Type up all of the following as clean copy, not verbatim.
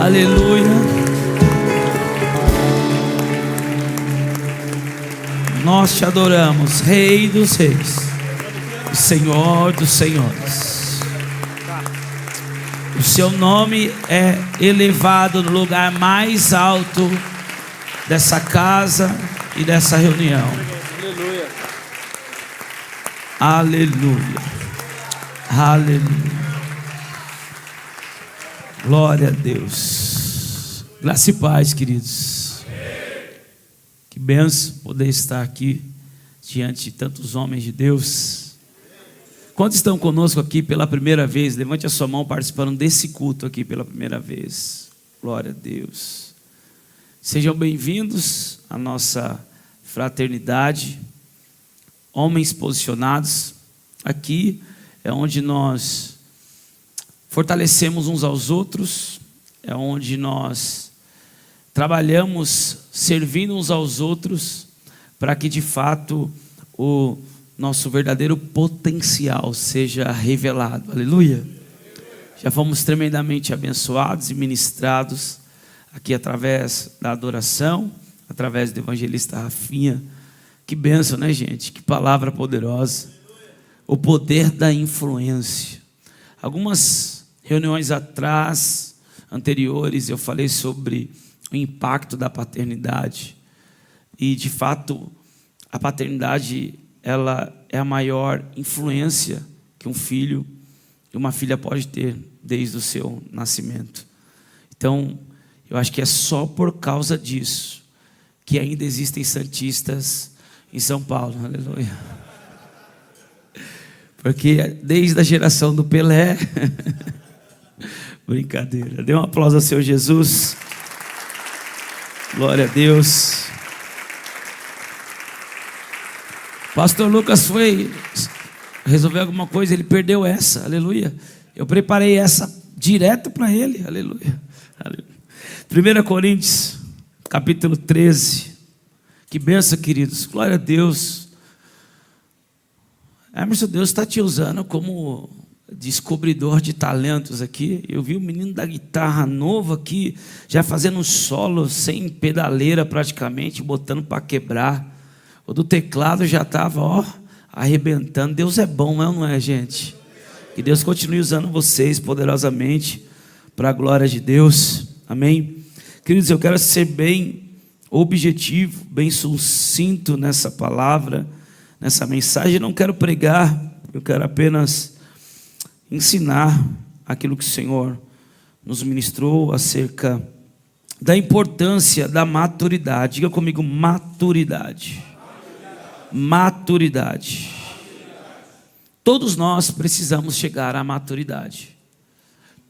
Aleluia. Nós te adoramos, Rei dos Reis, Senhor dos Senhores. O seu nome é elevado no lugar mais alto dessa casa e dessa reunião. Aleluia. Aleluia. Glória a Deus. Graça e paz, queridos. Que benção poder estar aqui diante de tantos homens de Deus. Quantos estão conosco aqui pela primeira vez? Levante a sua mão participando desse culto aqui pela primeira vez. Glória a Deus. Sejam bem-vindos à nossa fraternidade. Homens posicionados. Aqui é onde nós fortalecemos uns aos outros, é onde nós trabalhamos servindo uns aos outros, para que de fato o nosso verdadeiro potencial seja revelado. Aleluia. Já fomos tremendamente abençoados e ministrados aqui através da adoração, através do evangelista Rafinha. Que bênção, né, gente? Que palavra poderosa. O poder da influência. Algumas reuniões anteriores, eu falei sobre o impacto da paternidade. E de fato, a paternidade, ela é a maior influência que um filho e uma filha pode ter desde o seu nascimento. Então, eu acho que é só por causa disso que ainda existem santistas em São Paulo. Aleluia. Porque desde a geração do Pelé... Brincadeira. Dê um aplauso ao Senhor Jesus. Glória a Deus. Pastor Lucas foi resolver alguma coisa, ele perdeu essa. Aleluia. Eu preparei essa direto para ele. Aleluia. 1 Coríntios, capítulo 13. Que benção, queridos. Glória a Deus. Emerson, Deus está te usando como descobridor de talentos aqui. Eu vi o menino da guitarra novo aqui, já fazendo um solo sem pedaleira praticamente, botando para quebrar. O do teclado já estava, arrebentando. Deus é bom, não é, gente? Que Deus continue usando vocês poderosamente para a glória de Deus. Amém? Queridos, eu quero ser bem objetivo, bem sucinto nessa palavra, nessa mensagem. Eu não quero pregar, eu quero apenas ensinar aquilo que o Senhor nos ministrou acerca da importância da maturidade. Diga comigo, maturidade. Maturidade. Todos nós precisamos chegar à maturidade.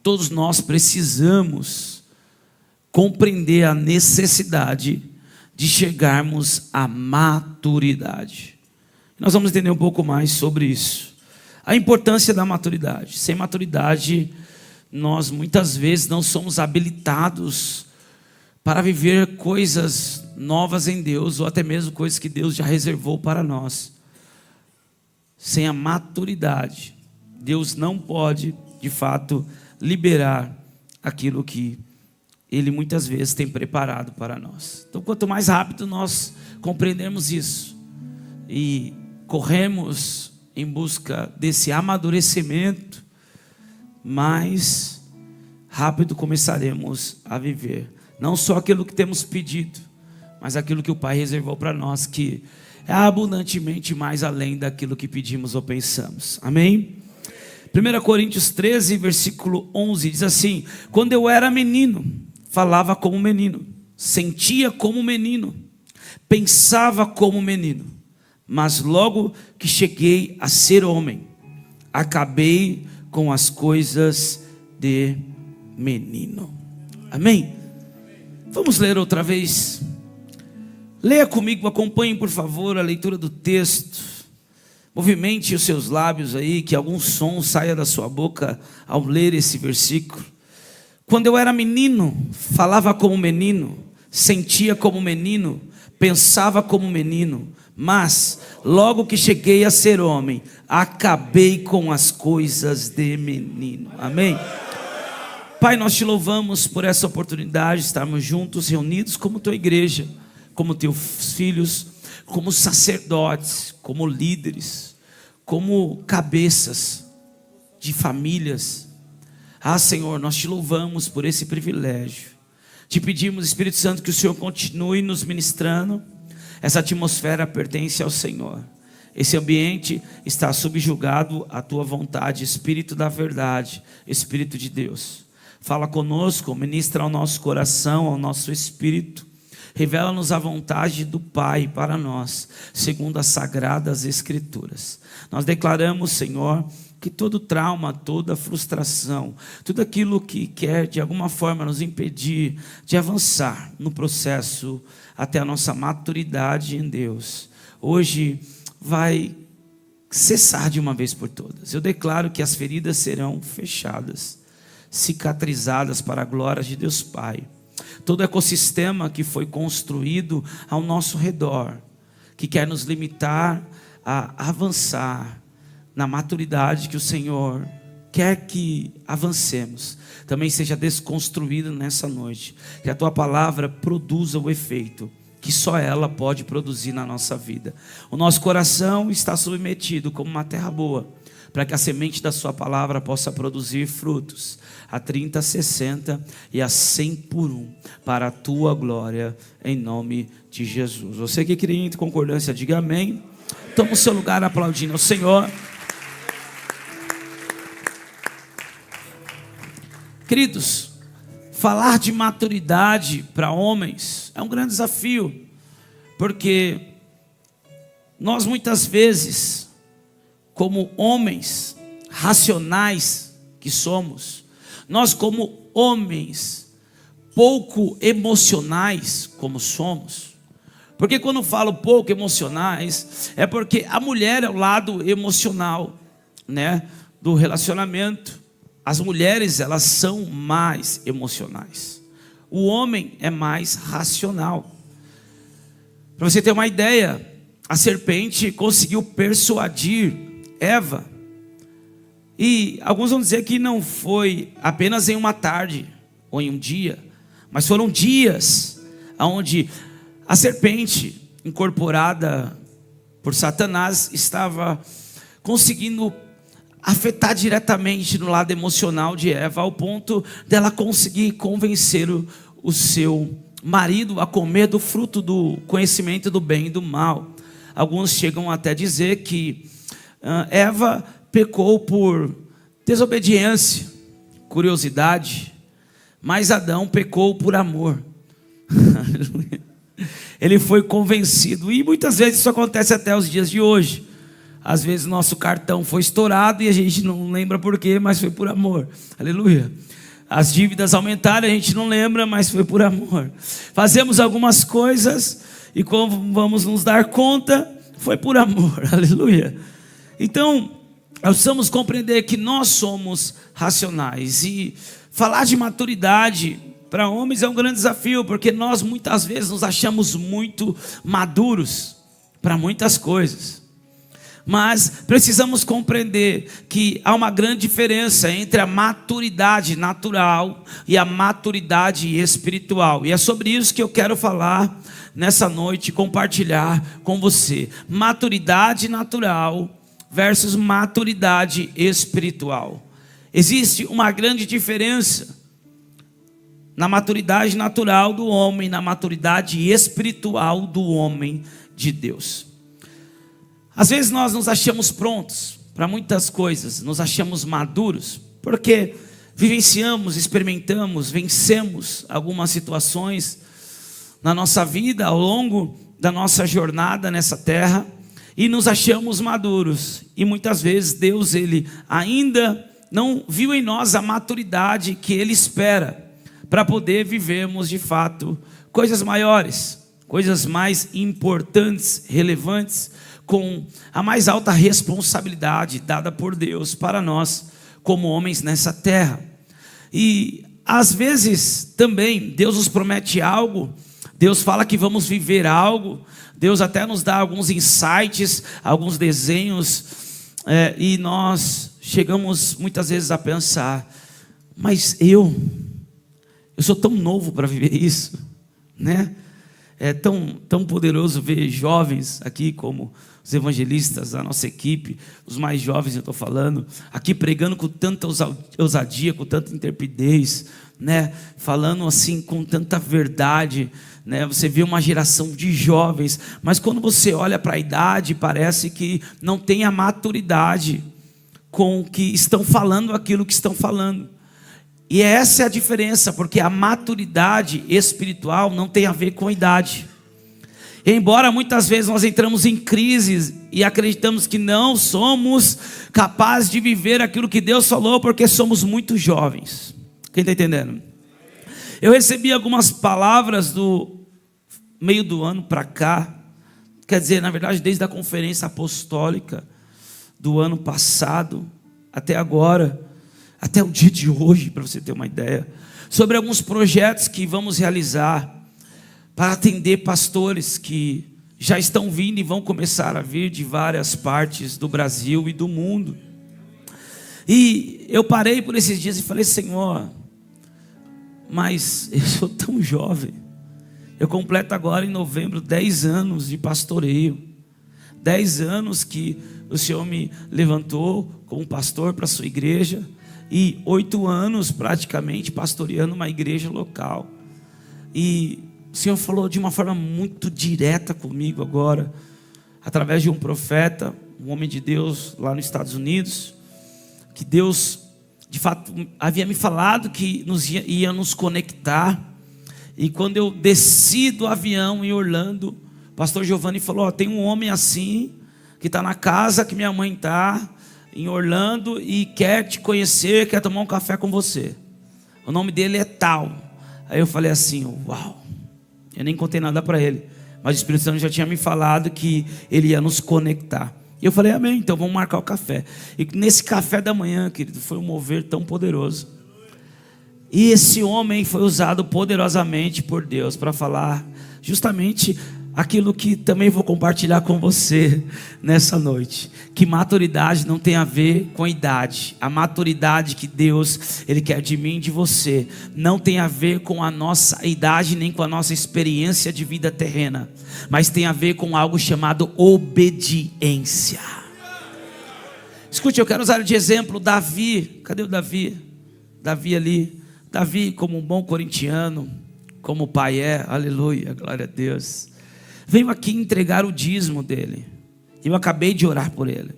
Todos nós precisamos compreender a necessidade de chegarmos à maturidade. Nós vamos entender um pouco mais sobre isso. A importância da maturidade. Sem maturidade, nós muitas vezes não somos habilitados para viver coisas novas em Deus, ou até mesmo coisas que Deus já reservou para nós. Sem a maturidade, Deus não pode, de fato, liberar aquilo que Ele muitas vezes tem preparado para nós. Então, quanto mais rápido nós compreendermos isso e corremos em busca desse amadurecimento, mais rápido começaremos a viver não só aquilo que temos pedido, mas aquilo que o Pai reservou para nós, que é abundantemente mais além daquilo que pedimos ou pensamos. Amém? 1 Coríntios 13, versículo 11 diz assim: quando eu era menino, falava como menino, sentia como menino, pensava como menino, mas logo que cheguei a ser homem, acabei com as coisas de menino. Amém? Vamos ler outra vez. Leia comigo, acompanhe por favor a leitura do texto. Movimente os seus lábios aí, que algum som saia da sua boca ao ler esse versículo. Quando eu era menino, falava como menino, sentia como menino, pensava como menino, mas logo que cheguei a ser homem, acabei com as coisas de menino. Amém? Pai, nós te louvamos por essa oportunidade de estarmos juntos, reunidos como tua igreja, como teus filhos, como sacerdotes, como líderes, como cabeças de famílias. Senhor, nós te louvamos por esse privilégio. Te pedimos, Espírito Santo, que o Senhor continue nos ministrando. Essa atmosfera pertence ao Senhor. Esse ambiente está subjugado à tua vontade, Espírito da verdade, Espírito de Deus. Fala conosco, ministra ao nosso coração, ao nosso espírito. Revela-nos a vontade do Pai para nós, segundo as sagradas Escrituras. Nós declaramos, Senhor, que todo trauma, toda frustração, tudo aquilo que quer de alguma forma nos impedir de avançar no processo até a nossa maturidade em Deus, hoje vai cessar de uma vez por todas. Eu declaro que as feridas serão fechadas, cicatrizadas para a glória de Deus Pai. Todo ecossistema que foi construído ao nosso redor, que quer nos limitar a avançar na maturidade que o Senhor quer que avancemos, também seja desconstruído nessa noite. Que a tua palavra produza o efeito que só ela pode produzir na nossa vida. O nosso coração está submetido como uma terra boa, para que a semente da sua palavra possa produzir frutos, a 30, a 60 e a 100 por um, para a tua glória, em nome de Jesus. Você que crê em concordância, diga amém. Toma o seu lugar aplaudindo ao Senhor. Queridos, falar de maturidade para homens é um grande desafio, porque nós muitas vezes, como homens racionais que somos, nós como homens pouco emocionais como somos, porque quando eu falo pouco emocionais, é porque a mulher é o lado emocional, né, do relacionamento. As mulheres, elas são mais emocionais, o homem é mais racional. Para você ter uma ideia, a serpente conseguiu persuadir Eva, e alguns vão dizer que não foi apenas em uma tarde ou em um dia, mas foram dias onde a serpente incorporada por Satanás estava conseguindo afetar diretamente no lado emocional de Eva, ao ponto dela conseguir convencer o seu marido a comer do fruto do conhecimento do bem e do mal. Alguns chegam até a dizer que Eva pecou por desobediência, curiosidade, mas Adão pecou por amor. Ele foi convencido, e muitas vezes isso acontece até os dias de hoje. Às vezes nosso cartão foi estourado e a gente não lembra por quê, mas foi por amor. Aleluia. As dívidas aumentaram, a gente não lembra, mas foi por amor. Fazemos algumas coisas e quando vamos nos dar conta, foi por amor. Aleluia. Então, nós precisamos compreender que nós somos racionais, e falar de maturidade para homens é um grande desafio, porque nós muitas vezes nos achamos muito maduros para muitas coisas, mas precisamos compreender que há uma grande diferença entre a maturidade natural e a maturidade espiritual, e é sobre isso que eu quero falar nessa noite, compartilhar com você. Maturidade natural versus maturidade espiritual. Existe uma grande diferença na maturidade natural do homem, na maturidade espiritual do homem de Deus. Às vezes nós nos achamos prontos para muitas coisas, nos achamos maduros, porque vivenciamos, experimentamos, vencemos algumas situações na nossa vida, ao longo da nossa jornada nessa terra, e nos achamos maduros, e muitas vezes Deus, Ele ainda não viu em nós a maturidade que Ele espera, para poder vivermos de fato coisas maiores, coisas mais importantes, relevantes, com a mais alta responsabilidade dada por Deus para nós, como homens nessa terra. E às vezes também Deus nos promete algo, Deus fala que vamos viver algo, Deus até nos dá alguns insights, alguns desenhos, e nós chegamos muitas vezes a pensar: Mas eu sou tão novo para viver isso, né? É tão poderoso ver jovens aqui como os evangelistas, a nossa equipe, os mais jovens eu estou falando, aqui pregando com tanta ousadia, com tanta intrepidez, né? Falando assim com tanta verdade, né? Você vê uma geração de jovens, mas quando você olha para a idade, parece que não tem a maturidade com que estão falando aquilo que estão falando. E essa é a diferença, porque a maturidade espiritual não tem a ver com a idade. Embora muitas vezes nós entramos em crises e acreditamos que não somos capazes de viver aquilo que Deus falou, porque somos muito jovens. Quem está entendendo? Eu recebi algumas palavras do meio do ano para cá, quer dizer, na verdade, desde a conferência apostólica do ano passado até agora, até o dia de hoje, para você ter uma ideia, sobre alguns projetos que vamos realizar para atender pastores que já estão vindo e vão começar a vir de várias partes do Brasil e do mundo. E eu parei por esses dias e falei: Senhor, mas eu sou tão jovem, eu completo agora em novembro 10 anos de pastoreio, 10 anos que o Senhor me levantou como pastor para a sua igreja, e 8 anos praticamente pastoreando uma igreja local. E o Senhor falou de uma forma muito direta comigo agora, através de um profeta, um homem de Deus lá nos Estados Unidos, que Deus de fato havia me falado que ia nos conectar. E quando eu desci do avião em Orlando, o pastor Giovanni falou: tem um homem assim, que está na casa que minha mãe está, em Orlando, e quer te conhecer, quer tomar um café com você. O nome dele é tal. Aí eu falei assim: uau. Eu nem contei nada para ele, mas o Espírito Santo já tinha me falado que ele ia nos conectar. E eu falei: amém, então vamos marcar o café. E nesse café da manhã, querido, foi um mover tão poderoso. E esse homem foi usado poderosamente por Deus para falar justamente aquilo que também vou compartilhar com você nessa noite, que maturidade não tem a ver com a idade. A maturidade que Deus Ele quer de mim e de você não tem a ver com a nossa idade nem com a nossa experiência de vida terrena, mas tem a ver com algo chamado obediência. Escute, eu quero usar de exemplo Davi. Cadê o Davi? Davi ali. Davi, como um bom corintiano, como o pai é, aleluia, glória a Deus, veio aqui entregar o dízimo dele. Eu acabei de orar por ele.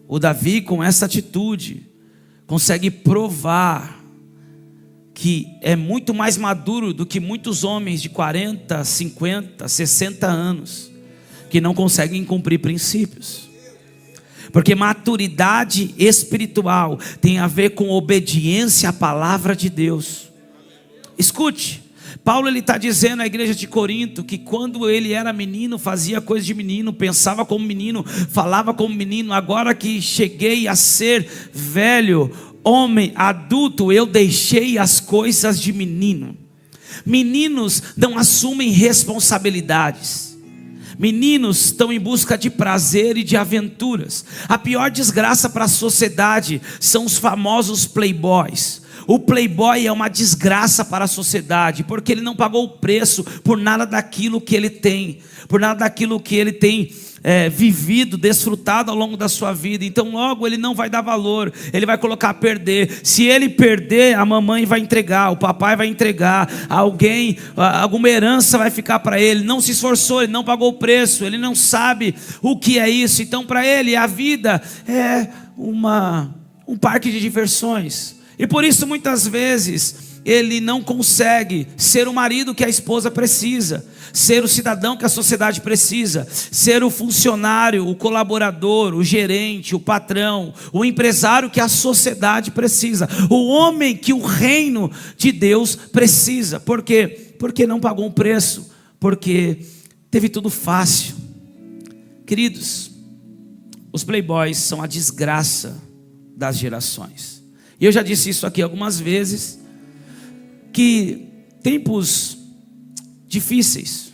O Davi, com essa atitude, consegue provar que é muito mais maduro do que muitos homens de 40, 50, 60 anos, que não conseguem cumprir princípios. Porque maturidade espiritual tem a ver com obediência à palavra de Deus. Escute, Paulo ele está dizendo à igreja de Corinto que quando ele era menino, fazia coisas de menino, pensava como menino, falava como menino. Agora que cheguei a ser velho, homem, adulto, eu deixei as coisas de menino. Meninos não assumem responsabilidades. Meninos estão em busca de prazer e de aventuras. A pior desgraça para a sociedade são os famosos playboys. O playboy é uma desgraça para a sociedade, porque ele não pagou o preço por nada daquilo que ele tem, por nada daquilo que ele tem vivido, desfrutado ao longo da sua vida. Então logo ele não vai dar valor, ele vai colocar a perder. Se ele perder, a mamãe vai entregar, o papai vai entregar, alguém, alguma herança vai ficar para ele. Não se esforçou, ele não pagou o preço, ele não sabe o que é isso. Então para ele a vida é um parque de diversões. E por isso muitas vezes ele não consegue ser o marido que a esposa precisa, ser o cidadão que a sociedade precisa, ser o funcionário, o colaborador, o gerente, o patrão, o empresário que a sociedade precisa, o homem que o reino de Deus precisa. Por quê? Porque não pagou um preço, porque teve tudo fácil. Queridos, os playboys são a desgraça das gerações. E eu já disse isso aqui algumas vezes, que tempos difíceis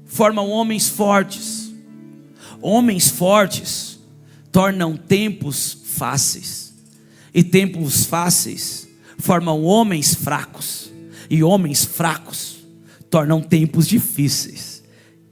formam homens fortes. Homens fortes tornam tempos fáceis. e tempos fáceis formam homens fracos, e homens fracos tornam tempos difíceis,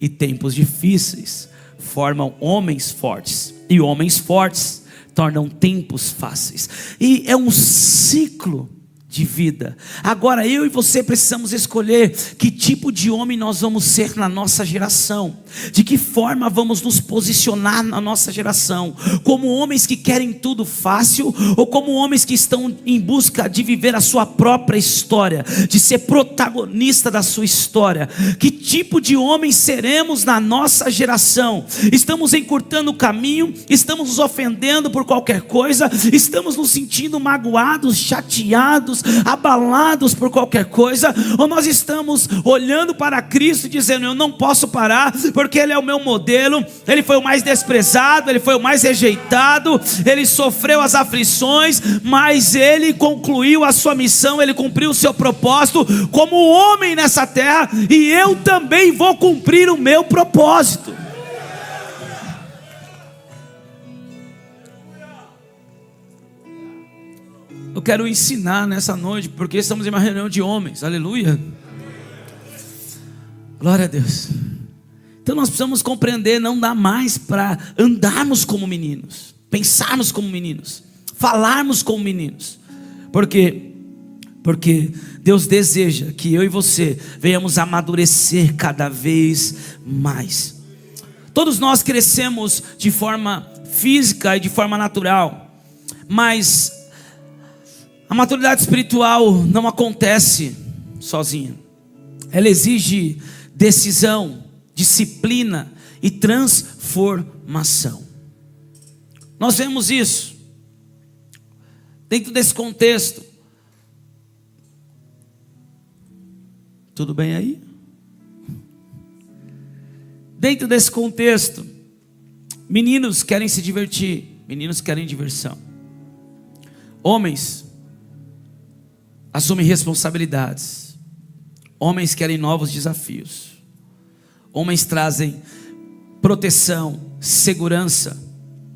e tempos difíceis formam homens fortes, e homens fortes tornam tempos fáceis. E é um ciclo de vida. Agora eu e você precisamos escolher que tipo de homem nós vamos ser na nossa geração, de que forma vamos nos posicionar na nossa geração, como homens que querem tudo fácil, ou como homens que estão em busca de viver a sua própria história, de ser protagonista da sua história. Que tipo de homem seremos na nossa geração? Estamos encurtando o caminho, estamos nos ofendendo por qualquer coisa, estamos nos sentindo magoados, chateados, abalados por qualquer coisa, ou nós estamos olhando para Cristo e dizendo: eu não posso parar, porque Ele é o meu modelo, Ele foi o mais desprezado, Ele foi o mais rejeitado, Ele sofreu as aflições, mas Ele concluiu a sua missão, Ele cumpriu o seu propósito como homem nessa terra, e eu também vou cumprir o meu propósito. Eu quero ensinar nessa noite, porque estamos em uma reunião de homens, aleluia, glória a Deus. Então nós precisamos compreender, não dá mais para andarmos como meninos, pensarmos como meninos, falarmos como meninos, porque Deus deseja que eu e você venhamos amadurecer cada vez mais. Todos nós crescemos de forma física e de forma natural, mas a maturidade espiritual não acontece sozinha. Ela exige decisão, disciplina e transformação. Nós vemos isso dentro desse contexto. Tudo bem aí? Dentro desse contexto, meninos querem se divertir, meninos querem diversão. Homens assumem responsabilidades. Homens querem novos desafios. Homens trazem proteção, segurança,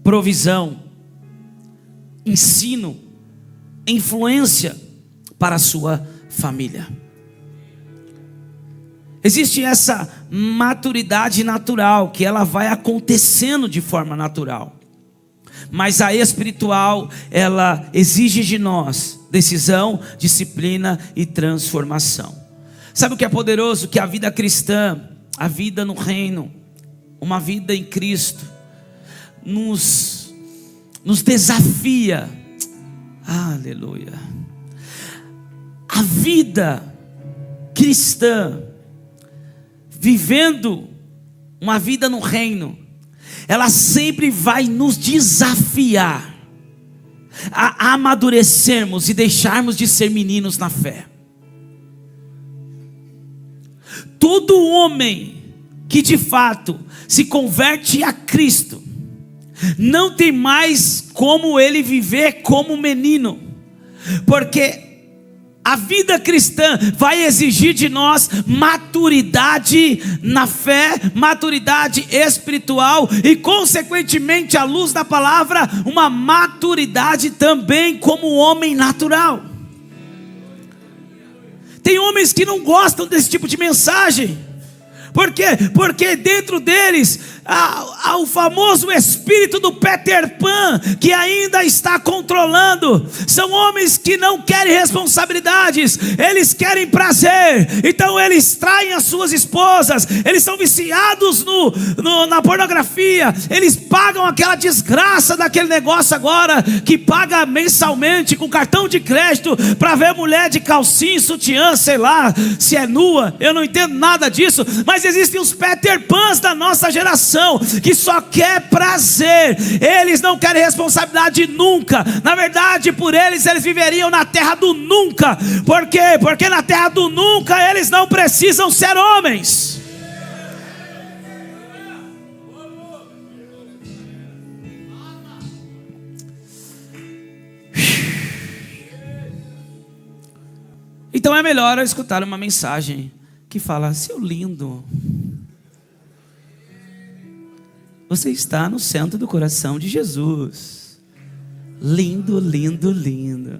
provisão, ensino, influência para a sua família. Existe essa maturidade natural, que ela vai acontecendo de forma natural. Mas a espiritual, ela exige de nós decisão, disciplina e transformação. Sabe o que é poderoso? Que a vida cristã, a vida no reino, uma vida em Cristo, nos desafia. Aleluia. A vida cristã, vivendo uma vida no reino, ela sempre vai nos desafiar a amadurecermos e deixarmos de ser meninos na fé. Todo homem que de fato se converte a Cristo, não tem mais como ele viver como menino, porque a vida cristã vai exigir de nós maturidade na fé, maturidade espiritual e, consequentemente, à luz da palavra, uma maturidade também como homem natural. Tem homens que não gostam desse tipo de mensagem. Por quê? Porque dentro deles há o famoso espírito do Peter Pan, que ainda está controlando. São homens que não querem responsabilidades, eles querem prazer. Então eles traem as suas esposas, eles são viciados na pornografia, eles pagam aquela desgraça daquele negócio agora, que paga mensalmente com cartão de crédito, para ver mulher de calcinha, sutiã, sei lá, se é nua, eu não entendo nada disso. Mas existem os Peter Pans da nossa geração, que só quer prazer, eles não querem responsabilidade nunca. Na verdade, por eles viveriam na terra do nunca. Por quê? Porque na terra do nunca eles não precisam ser homens. Então é melhor eu escutar uma mensagem que fala: seu lindo, você está no centro do coração de Jesus. Lindo, lindo, lindo.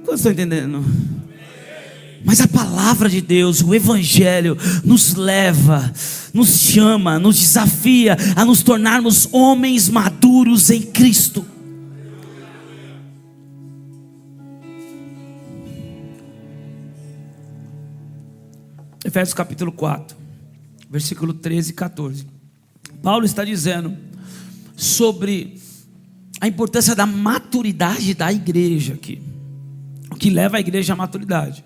Quantos estão entendendo? Mas a palavra de Deus, o Evangelho, nos leva, nos chama, nos desafia a nos tornarmos homens maduros em Cristo. Efésios capítulo 4, versículo 13 e 14. Paulo está dizendo sobre a importância da maturidade da igreja aqui, o que leva a igreja à maturidade.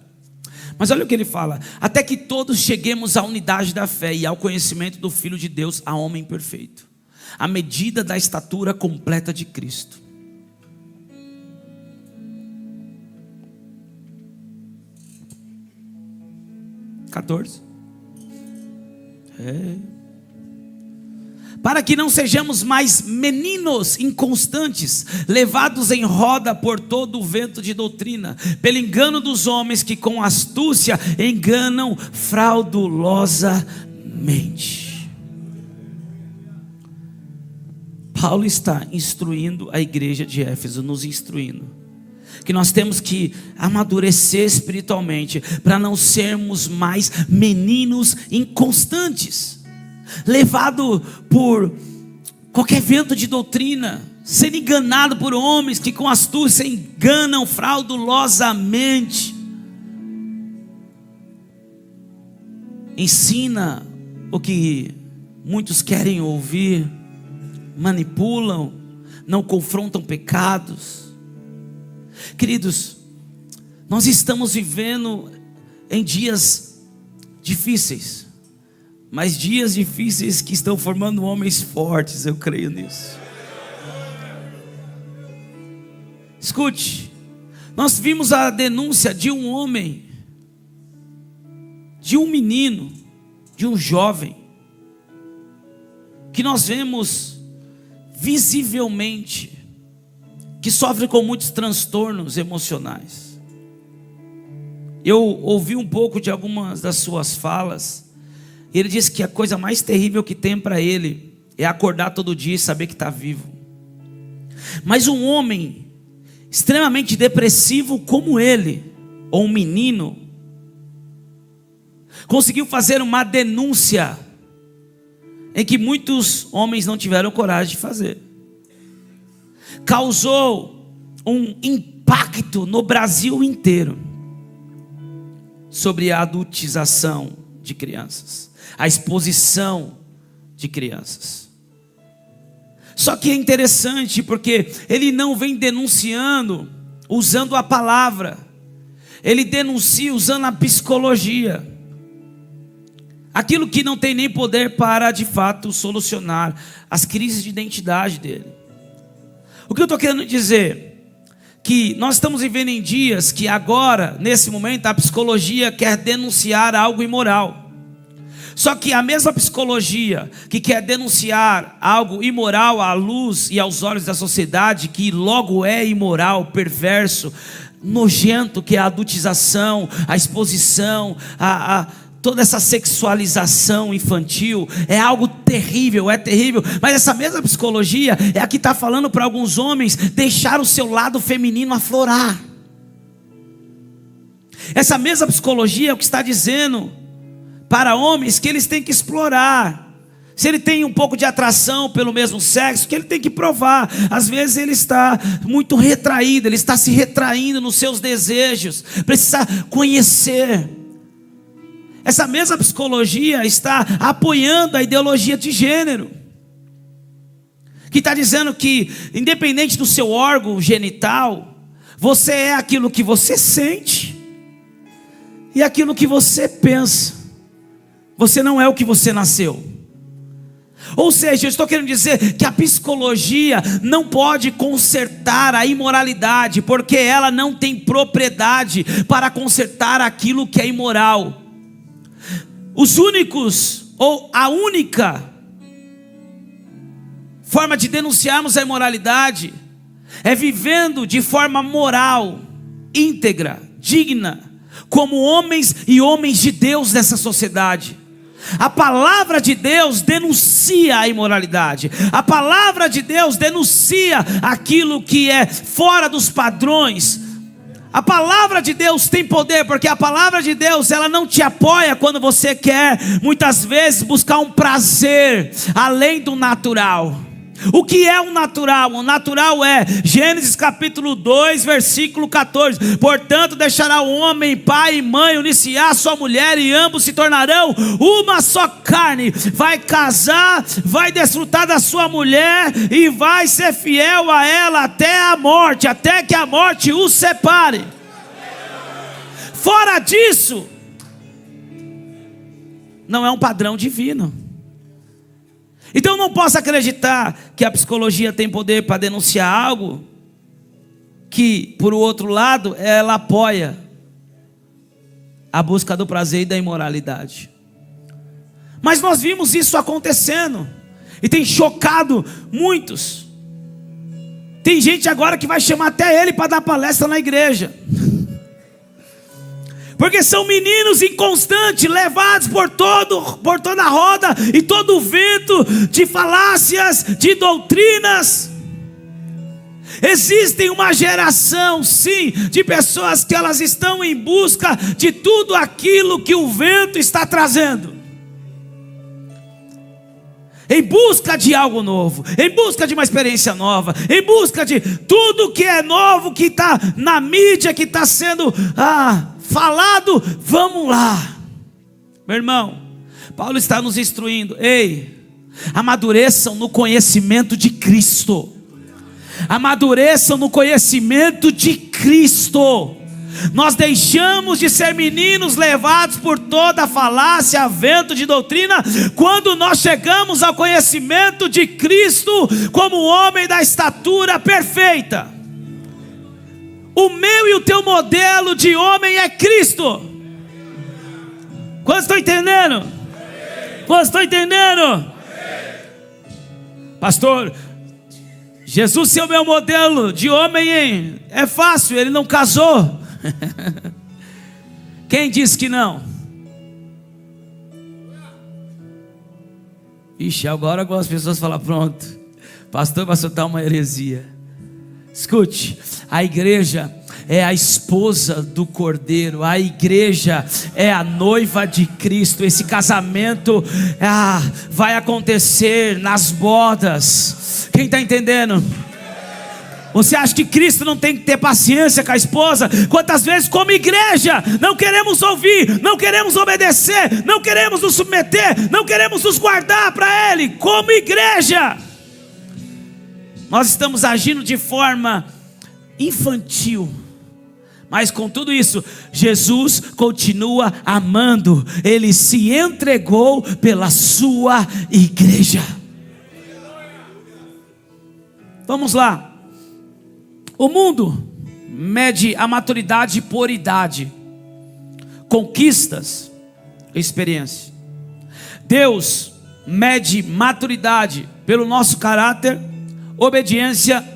Mas olha o que ele fala: até que todos cheguemos à unidade da fé e ao conhecimento do Filho de Deus, a homem perfeito, à medida da estatura completa de Cristo. Para que não sejamos mais meninos inconstantes, levados em roda por todo o vento de doutrina, pelo engano dos homens que com astúcia enganam fraudulosamente. Paulo está instruindo a igreja de Éfeso, nos instruindo que nós temos que amadurecer espiritualmente, para não sermos mais meninos inconstantes, levado por qualquer vento de doutrina, sendo enganado por homens que com astúcia enganam fraudulosamente. Ensina o que muitos querem ouvir, manipulam, não confrontam pecados. Queridos, nós estamos vivendo em dias difíceis, mas dias difíceis que estão formando homens fortes, eu creio nisso. Escute, nós vimos a denúncia de um homem, de um menino, de um jovem, que nós vemos visivelmente que sofre com muitos transtornos emocionais. Eu ouvi um pouco de algumas das suas falas. Ele disse que a coisa mais terrível que tem para ele é acordar todo dia e saber que está vivo. Mas um homem extremamente depressivo como ele, ou um menino, conseguiu fazer uma denúncia em que muitos homens não tiveram coragem de fazer. Causou um impacto no Brasil inteiro sobre a adultização de crianças, a exposição de crianças. Só que é interessante porque ele não vem denunciando usando a palavra, ele denuncia usando a psicologia, aquilo que não tem nem poder para de fato solucionar as crises de identidade dele. O que eu estou querendo dizer? Que nós estamos vivendo em dias que agora, nesse momento, a psicologia quer denunciar algo imoral. Só que a mesma psicologia que quer denunciar algo imoral à luz e aos olhos da sociedade, que logo é imoral, perverso, nojento, que é a adultização, a exposição, toda essa sexualização infantil, é algo terrível, é terrível. Mas essa mesma psicologia é a que está falando para alguns homens deixar o seu lado feminino aflorar. Essa mesma psicologia é o que está dizendo para homens que eles têm que explorar. Se ele tem um pouco de atração pelo mesmo sexo, que ele tem que provar. Às vezes ele está muito retraído, ele está se retraindo nos seus desejos, precisa conhecer. Essa mesma psicologia está apoiando a ideologia de gênero, que está dizendo que, independente do seu órgão genital, você é aquilo que você sente e aquilo que você pensa. Você não é o que você nasceu. Ou seja, eu estou querendo dizer que a psicologia não pode consertar a imoralidade, porque ela não tem propriedade para consertar aquilo que é imoral. Os únicos, ou a única forma de denunciarmos a imoralidade é vivendo de forma moral, íntegra, digna, como homens e homens de Deus nessa sociedade. A palavra de Deus denuncia a imoralidade. A palavra de Deus denuncia aquilo que é fora dos padrões. A palavra de Deus tem poder, porque a palavra de Deus, ela não te apoia quando você quer, muitas vezes, buscar um prazer além do natural. O que é o natural? O natural é Gênesis capítulo 2, versículo 14. Portanto, deixará o homem pai e mãe, unir-se-á a sua mulher, e ambos se tornarão uma só carne. Vai casar, vai desfrutar da sua mulher e vai ser fiel a ela até a morte, até que a morte os separe. Fora disso, não é um padrão divino. Então não posso acreditar que a psicologia tem poder para denunciar algo que, por outro lado, ela apoia a busca do prazer e da imoralidade. Mas nós vimos isso acontecendo e tem chocado muitos. Tem gente agora que vai chamar até ele para dar palestra na igreja. Porque são meninos inconstantes, levados por toda a roda e todo o vento de falácias, de doutrinas. Existe uma geração, sim, de pessoas que elas estão em busca de tudo aquilo que o vento está trazendo. Em busca de algo novo, em busca de uma experiência nova, em busca de tudo que é novo, que está na mídia, que está sendo falado, vamos lá. Meu irmão, Paulo está nos instruindo: ei, amadureçam no conhecimento de Cristo. Amadureçam no conhecimento de Cristo. Nós deixamos de ser meninos levados por toda falácia, vento de doutrina, quando nós chegamos ao conhecimento de Cristo como homem da estatura perfeita. O meu e o teu modelo de homem é Cristo. Quantos estão entendendo? Quantos estão entendendo? Pastor, Jesus ser o meu modelo de homem, hein? É fácil, ele não casou. Quem disse que não? Ixi, agora algumas pessoas falam: pronto, pastor vai soltar uma heresia. Escute, a igreja é a esposa do Cordeiro, a igreja é a noiva de Cristo. Esse casamento vai acontecer nas bodas. Quem está entendendo? Você acha que Cristo não tem que ter paciência com a esposa? Quantas vezes, como igreja, não queremos ouvir, não queremos obedecer, não queremos nos submeter, não queremos nos guardar para Ele, como igreja. Nós estamos agindo de forma infantil. Mas com tudo isso, Jesus continua amando. Ele se entregou pela sua igreja. Vamos lá. O mundo mede a maturidade por idade, conquistas, experiência. Deus mede maturidade pelo nosso caráter, obediência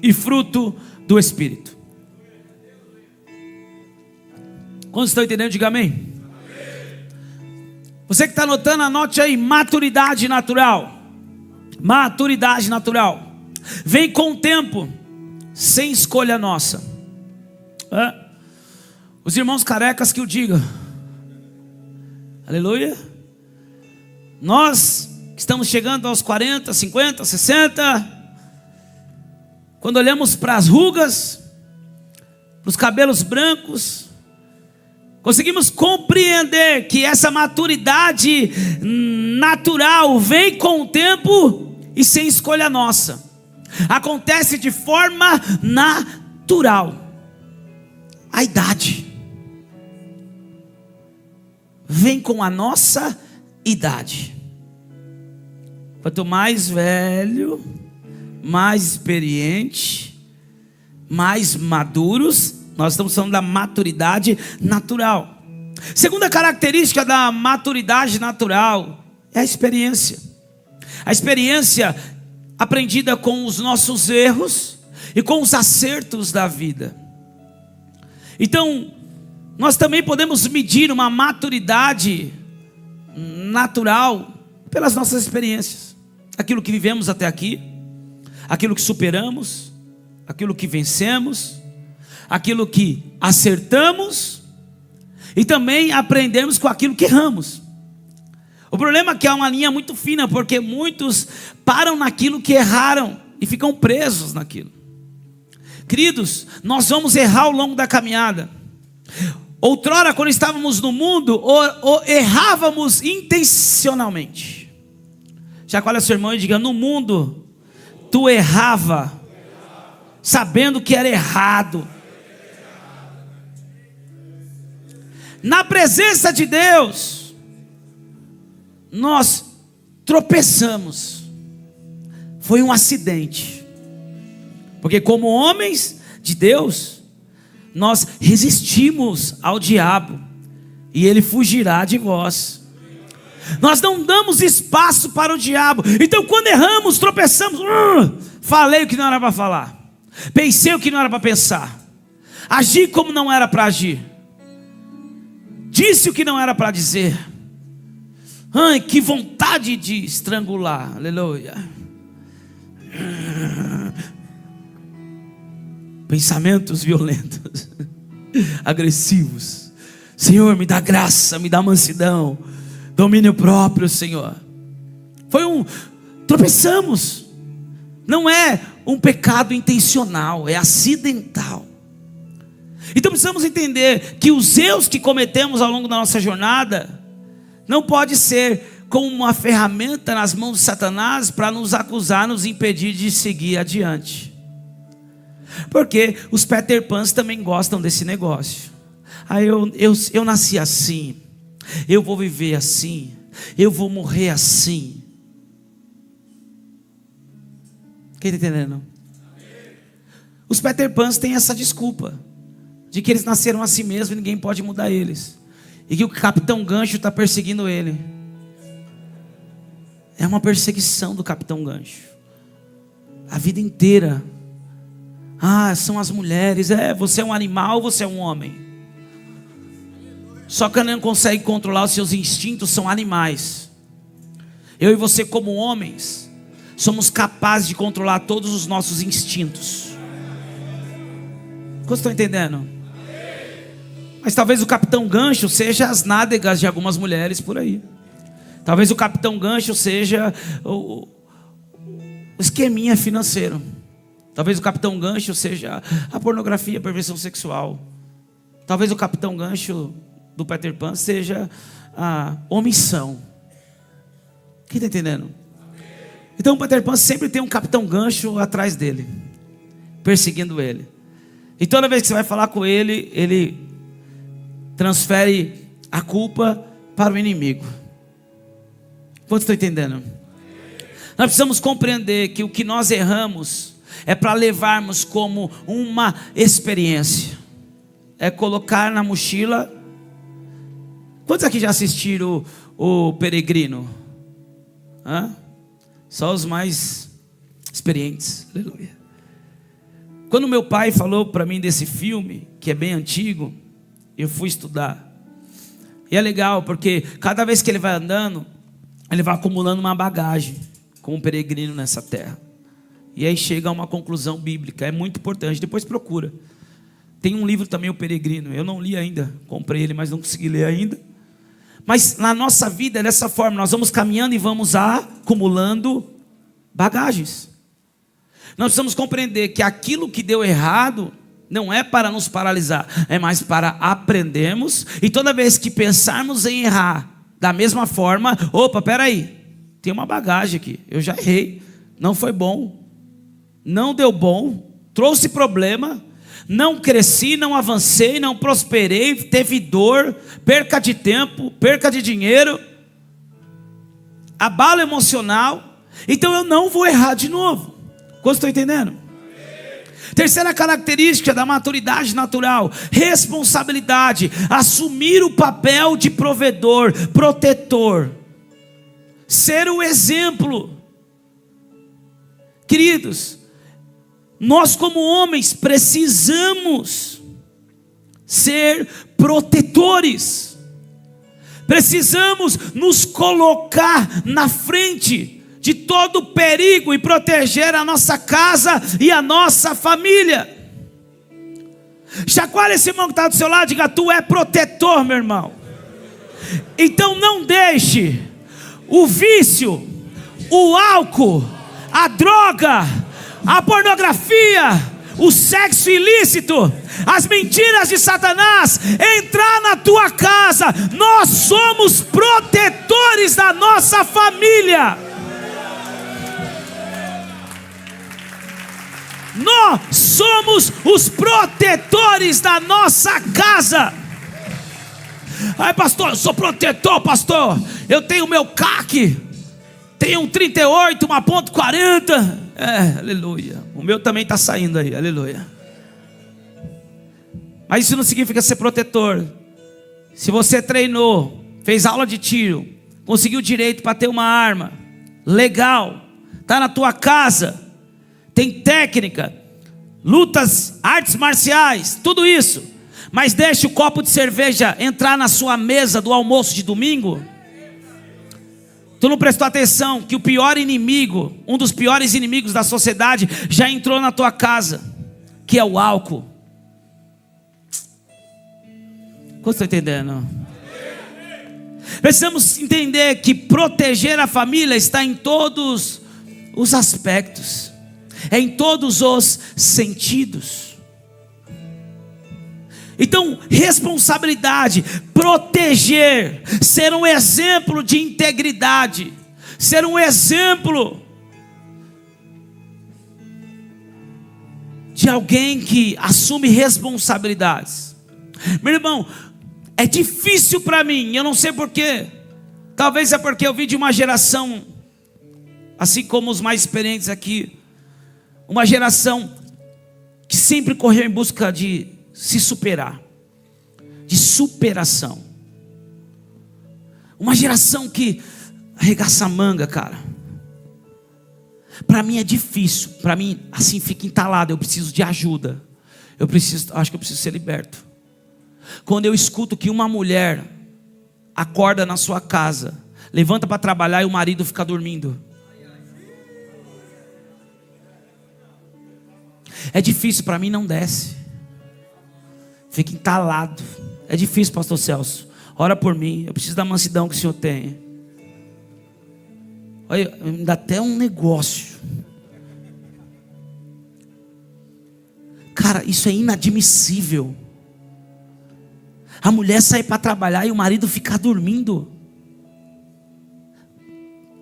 e fruto do Espírito. Quando estão entendendo, diga amém. Você que está anotando, anote aí: maturidade natural. Maturidade natural vem com o tempo, sem escolha nossa. Os irmãos carecas que o digam. Aleluia. Nós que estamos chegando aos 40, 50, 60, quando olhamos para as rugas, para os cabelos brancos, conseguimos compreender que essa maturidade natural vem com o tempo e sem escolha nossa. Acontece de forma natural. A idade vem com a nossa idade. Quanto mais velho, mais experiente, mais maduros, nós estamos falando da maturidade natural. Segunda característica da maturidade natural é a experiência. A experiência aprendida com os nossos erros e com os acertos da vida. Então, nós também podemos medir uma maturidade natural pelas nossas experiências. Aquilo que vivemos até aqui, aquilo que superamos, aquilo que vencemos, aquilo que acertamos e também aprendemos com aquilo que erramos. O problema é que há uma linha muito fina, porque muitos param naquilo que erraram e ficam presos naquilo. Queridos, nós vamos errar ao longo da caminhada. Outrora, quando estávamos no mundo, errávamos intencionalmente. Chacoalha seu irmão e diga: no mundo, tu errava, sabendo que era errado. Na presença de Deus, nós tropeçamos. Foi um acidente. Porque como homens de Deus, nós resistimos ao diabo e ele fugirá de vós. Nós não damos espaço para o diabo. Então quando erramos, tropeçamos, falei o que não era para falar, pensei o que não era para pensar, agi como não era para agir, disse o que não era para dizer. Ai, que vontade de estrangular, aleluia. Pensamentos violentos, agressivos. Senhor, me dá graça, me dá mansidão, domínio próprio, Senhor. Tropeçamos. Não é um pecado intencional, é acidental. Então precisamos entender que os erros que cometemos ao longo da nossa jornada não pode ser como uma ferramenta nas mãos de Satanás para nos acusar, nos impedir de seguir adiante. Porque os Peter Pans também gostam desse negócio. Eu nasci assim, eu vou viver assim, eu vou morrer assim. Quem está entendendo? Os Peter Pans têm essa desculpa de que eles nasceram assim mesmo e ninguém pode mudar eles, e que o Capitão Gancho está perseguindo ele. É uma perseguição do Capitão Gancho a vida inteira. São as mulheres. Você é um animal, você é um homem. Só que não consegue controlar os seus instintos, são animais. Eu e você, como homens, somos capazes de controlar todos os nossos instintos. Vocês estão entendendo? Mas talvez o Capitão Gancho seja as nádegas de algumas mulheres por aí. Talvez o Capitão Gancho seja o esqueminha financeiro. Talvez o Capitão Gancho seja a pornografia, a perversão sexual. Talvez o Capitão Gancho do Peter Pan seja a omissão. Quem está entendendo? Então o Peter Pan sempre tem um Capitão Gancho atrás dele, perseguindo ele. E toda vez que você vai falar com ele, ele transfere a culpa para o inimigo. Quantos estão entendendo? Nós precisamos compreender que o que nós erramos é para levarmos como uma experiência. É colocar na mochila. Quantos aqui já assistiram o Peregrino? Só os mais experientes. Aleluia. Quando meu pai falou para mim desse filme, que é bem antigo, eu fui estudar. E é legal porque cada vez que ele vai andando, ele vai acumulando uma bagagem, como um peregrino nessa terra. E aí chega a uma conclusão bíblica. É muito importante, depois procura. Tem um livro também, O Peregrino. Eu não li ainda, comprei ele, mas não consegui ler ainda. Mas na nossa vida é dessa forma. Nós vamos caminhando e vamos acumulando bagagens. Nós precisamos compreender que aquilo que deu errado não é para nos paralisar, é mais para aprendermos. E toda vez que pensarmos em errar da mesma forma, peraí, tem uma bagagem aqui, eu já errei, não foi bom, não deu bom, trouxe problema, não cresci, não avancei, não prosperei, teve dor, perca de tempo, perca de dinheiro, abalo emocional. Então eu não vou errar de novo. Quantos estão entendendo? Terceira característica da maturidade natural: responsabilidade, assumir o papel de provedor, protetor, ser o exemplo. Queridos, nós como homens precisamos ser protetores. Precisamos nos colocar na frente de todo perigo e proteger a nossa casa e a nossa família. Chacoalha esse irmão que está do seu lado, diga: tu é protetor, meu irmão. Então não deixe o vício, o álcool, a droga, a pornografia, o sexo ilícito, as mentiras de Satanás entrar na tua casa. Nós somos protetores da nossa família. Nós somos os protetores da nossa casa. Ai, pastor, eu sou protetor, pastor. Eu tenho meu CAC, tenho um 38, uma ponto .40. Aleluia. O meu também está saindo aí, aleluia. Mas isso não significa ser protetor. Se você treinou, fez aula de tiro, conseguiu direito para ter uma arma, legal, está na tua casa, tem técnica, lutas, artes marciais, tudo isso, mas deixa o copo de cerveja entrar na sua mesa do almoço de domingo. Tu não prestou atenção que o pior inimigo, um dos piores inimigos da sociedade, já entrou na tua casa, que é o álcool. Como você está entendendo? Precisamos entender que proteger a família está em todos os aspectos, é em todos os sentidos. Então, responsabilidade, proteger, ser um exemplo de integridade, ser um exemplo de alguém que assume responsabilidades. Meu irmão, é difícil para mim, eu não sei porquê. Talvez é porque eu vim de uma geração, assim como os mais experientes aqui, uma geração que sempre correu em busca de se superar, de superação. Uma geração que arregaça a manga, cara. Para mim é difícil, para mim assim fica entalado. Eu preciso de ajuda. Acho que eu preciso ser liberto. Quando eu escuto que uma mulher acorda na sua casa, levanta para trabalhar e o marido fica dormindo, é difícil, para mim não desce. Fica entalado. É difícil, pastor Celso. Ora por mim, eu preciso da mansidão que o Senhor tem. Olha, me dá até um negócio. Cara, isso é inadmissível. A mulher sair para trabalhar e o marido ficar dormindo.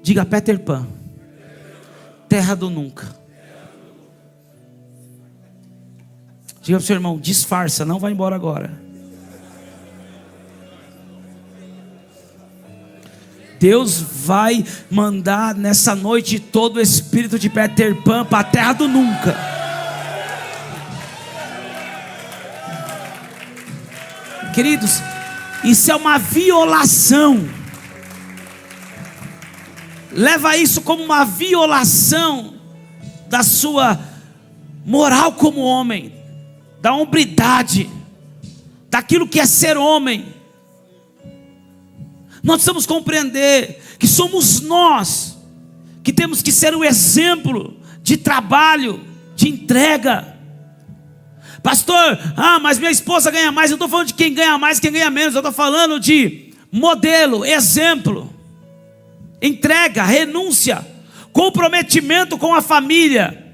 Diga: Peter Pan, terra do nunca. Diga para o seu irmão: disfarça, não vai embora agora. Deus vai mandar nessa noite todo o espírito de Peter Pan para a terra do nunca. Queridos, isso é uma violação. Leva isso como uma violação da sua moral como homem, da hombridade, daquilo que é ser homem. Nós precisamos compreender que somos nós que temos que ser o exemplo de trabalho, de entrega. Pastor, mas minha esposa ganha mais. Eu não estou falando de quem ganha mais, quem ganha menos. Eu estou falando de modelo, exemplo, entrega, renúncia, comprometimento com a família.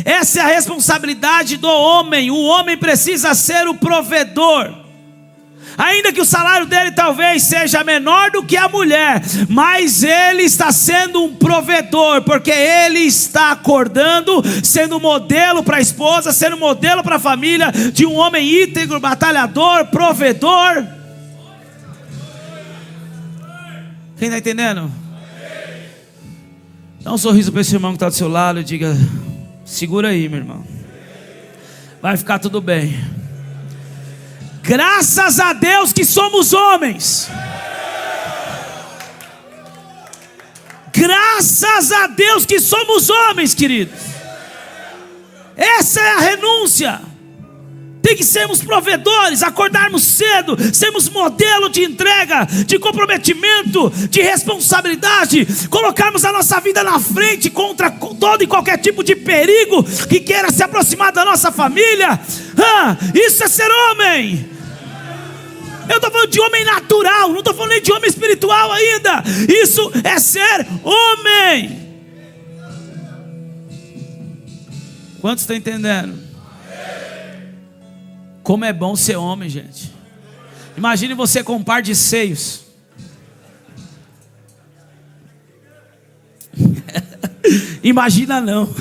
Essa é a responsabilidade do homem. O homem precisa ser o provedor. Ainda que o salário dele talvez seja menor do que a mulher, mas ele está sendo um provedor, porque ele está acordando, sendo modelo para a esposa, sendo modelo para a família, de um homem íntegro, batalhador, provedor. Quem está entendendo? Dá um sorriso para esse irmão que está do seu lado e diga: segura aí, meu irmão, vai ficar tudo bem. Graças a Deus que somos homens. Graças a Deus que somos homens, queridos. Essa é a renúncia. Tem que sermos provedores, acordarmos cedo, sermos modelo de entrega, de comprometimento, de responsabilidade, colocarmos a nossa vida na frente contra todo e qualquer tipo de perigo que queira se aproximar da nossa família. Isso é ser homem. Eu estou falando de homem natural, não estou falando nem de homem espiritual ainda. Isso é ser homem. Quantos estão entendendo? Como é bom ser homem, gente. Imagine você com um par de seios. Imagina não.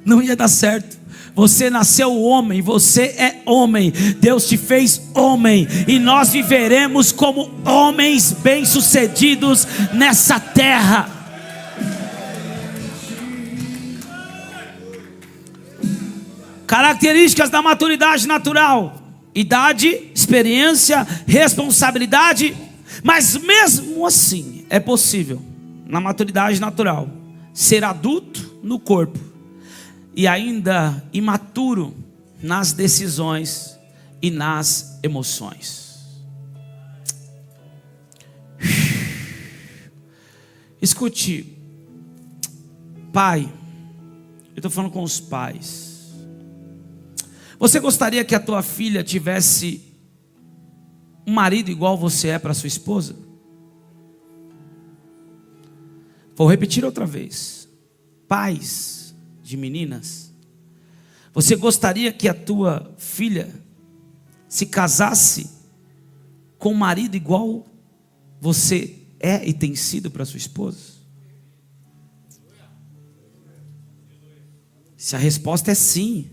Não ia dar certo. Você nasceu homem, você é homem. Deus te fez homem, e nós viveremos como homens bem-sucedidos nessa terra. Características da maturidade natural: idade, experiência, responsabilidade. Mas mesmo assim é possível, na maturidade natural, ser adulto no corpo e ainda imaturo nas decisões e nas emoções. Escute, pai, eu estou falando com os pais. Você gostaria que a tua filha tivesse um marido igual você é para sua esposa? Vou repetir outra vez. Pais de meninas, você gostaria que a tua filha se casasse com um marido igual você é e tem sido para sua esposa? Se a resposta é sim,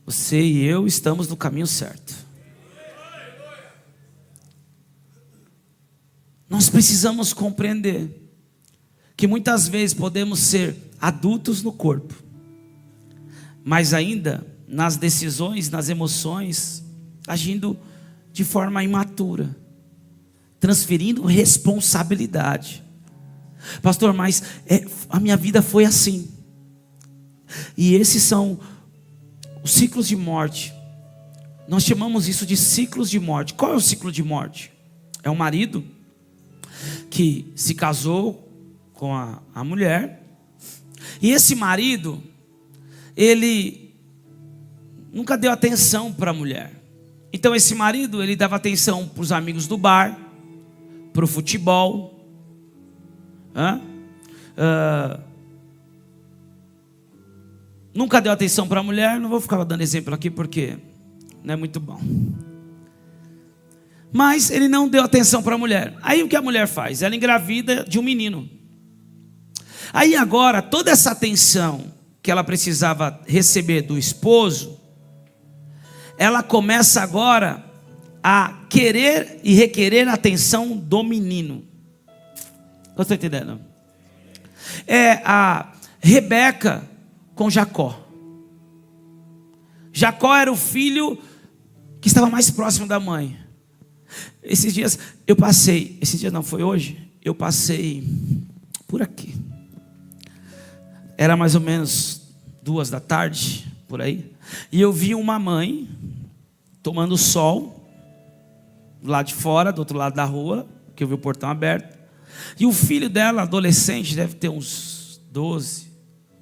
você e eu estamos no caminho certo. Nós precisamos compreender que muitas vezes podemos ser adultos no corpo, mas ainda nas decisões, nas emoções, agindo de forma imatura, transferindo responsabilidade. Pastor, mas a minha vida foi assim. E esses são os ciclos de morte. Nós chamamos isso de ciclos de morte. Qual é o ciclo de morte? É um marido que se casou com a mulher, e esse marido, ele nunca deu atenção para a mulher. Então esse marido, ele dava atenção para os amigos do bar, para o futebol, nunca deu atenção para a mulher. Não vou ficar dando exemplo aqui porque não é muito bom, mas ele não deu atenção para a mulher. Aí o que a mulher faz? Ela engravida de um menino. Aí agora, toda essa atenção que ela precisava receber do esposo, ela começa agora a querer e requerer a atenção do menino. Você está entendendo? É a Rebeca com Jacó. Jacó era o filho que estava mais próximo da mãe. Esses dias não, foi hoje, eu passei por aqui. Era mais ou menos 2 da tarde, por aí. E eu vi uma mãe tomando sol lá de fora, do outro lado da rua, que eu vi o portão aberto. E o filho dela, adolescente, deve ter uns 12,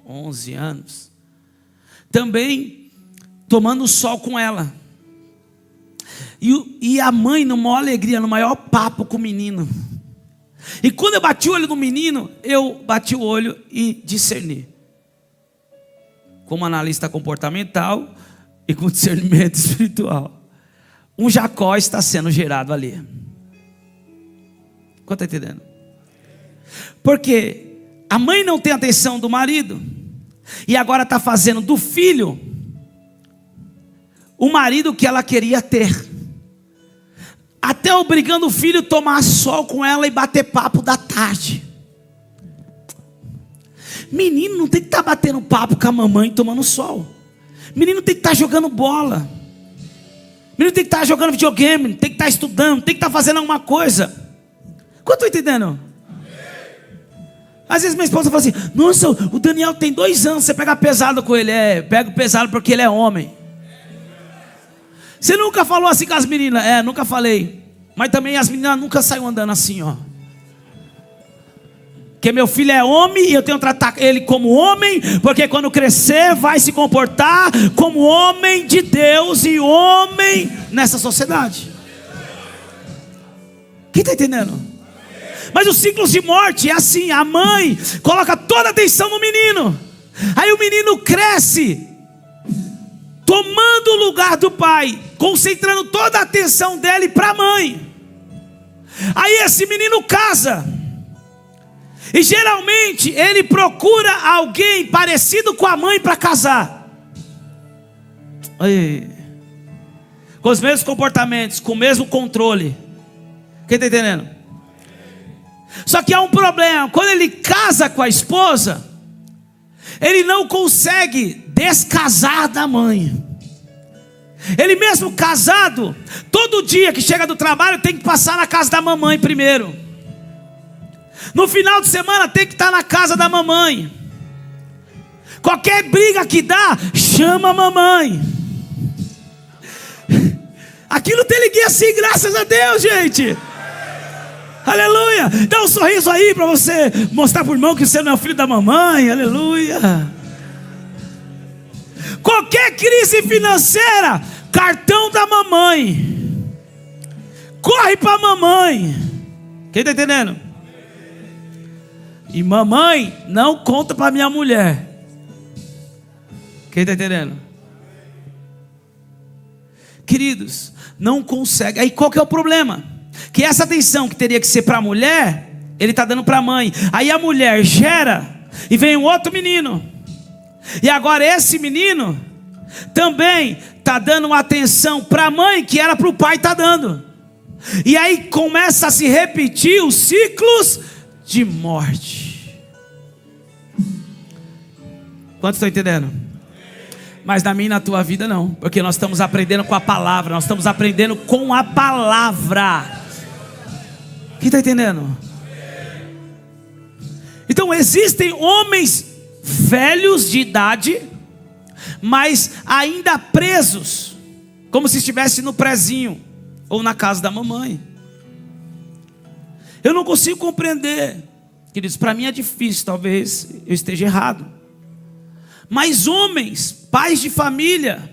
11 anos, também tomando sol com ela. E a mãe, numa alegria, no maior papo com o menino. E quando eu bati o olho no menino, eu bati o olho e discerni. Como analista comportamental e com discernimento espiritual, um Jacó está sendo gerado ali. Quanto está entendendo? Porque a mãe não tem atenção do marido, e agora está fazendo do filho o marido que ela queria ter, até obrigando o filho a tomar sol com ela e bater papo da tarde. Menino não tem que estar batendo papo com a mamãe tomando sol. Menino tem que estar jogando bola. Menino tem que estar jogando videogame, tem que estar estudando, tem que estar fazendo alguma coisa. Quanto estou entendendo? Às vezes minha esposa fala assim: nossa, o Daniel tem 2 anos, você pega pesado com ele. Pega pesado porque ele é homem. Você nunca falou assim com as meninas? Nunca falei. Mas também as meninas nunca saíram andando assim, ó. Porque meu filho é homem e eu tenho que tratar ele como homem, porque quando crescer vai se comportar como homem de Deus e homem nessa sociedade. Quem está entendendo? Mas os ciclos de morte é assim: a mãe coloca toda a atenção no menino, aí o menino cresce tomando o lugar do pai, concentrando toda a atenção dele para a mãe. Aí esse menino casa, e geralmente ele procura alguém parecido com a mãe para casar. Aí, com os mesmos comportamentos, com o mesmo controle. Quem está entendendo? Só que há um problema: quando ele casa com a esposa, ele não consegue descasar da mãe. Ele mesmo casado, todo dia que chega do trabalho tem que passar na casa da mamãe primeiro. No final de semana tem que estar na casa da mamãe. Qualquer briga que dá, chama a mamãe. Aquilo tem ninguém assim, graças a Deus, gente. Aleluia. Dá um sorriso aí para você mostrar para o irmão que você não é o filho da mamãe. Aleluia. Qualquer crise financeira, cartão da mamãe. Corre para a mamãe. Quem está entendendo? E mamãe não conta para minha mulher. Quem está entendendo? Queridos, não consegue. Aí qual que é o problema? Que essa atenção que teria que ser para a mulher, ele está dando para a mãe. Aí a mulher gera e vem um outro menino. E agora esse menino também está dando uma atenção para a mãe que era para o pai estar dando. E aí começa a se repetir os ciclos de morte. Quantos estão entendendo? Mas na minha e na tua vida não, porque nós estamos aprendendo com a palavra. Nós estamos aprendendo com a palavra. Quem está entendendo? Então existem homens velhos de idade, mas ainda presos, como se estivesse no prezinho ou na casa da mamãe. Eu não consigo compreender, queridos. Para mim é difícil, talvez eu esteja errado. Mas homens, pais de família,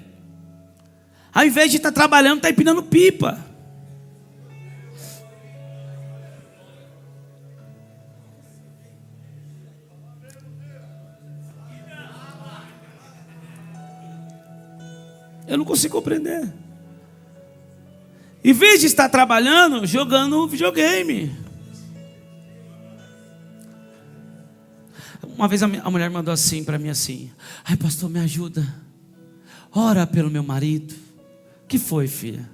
ao invés de estar trabalhando, está empinando pipa. Eu não consigo compreender. Em vez de estar trabalhando, jogando videogame. Uma vez a mulher mandou assim para mim assim: ai, pastor, me ajuda. Ora pelo meu marido. O que foi, filha?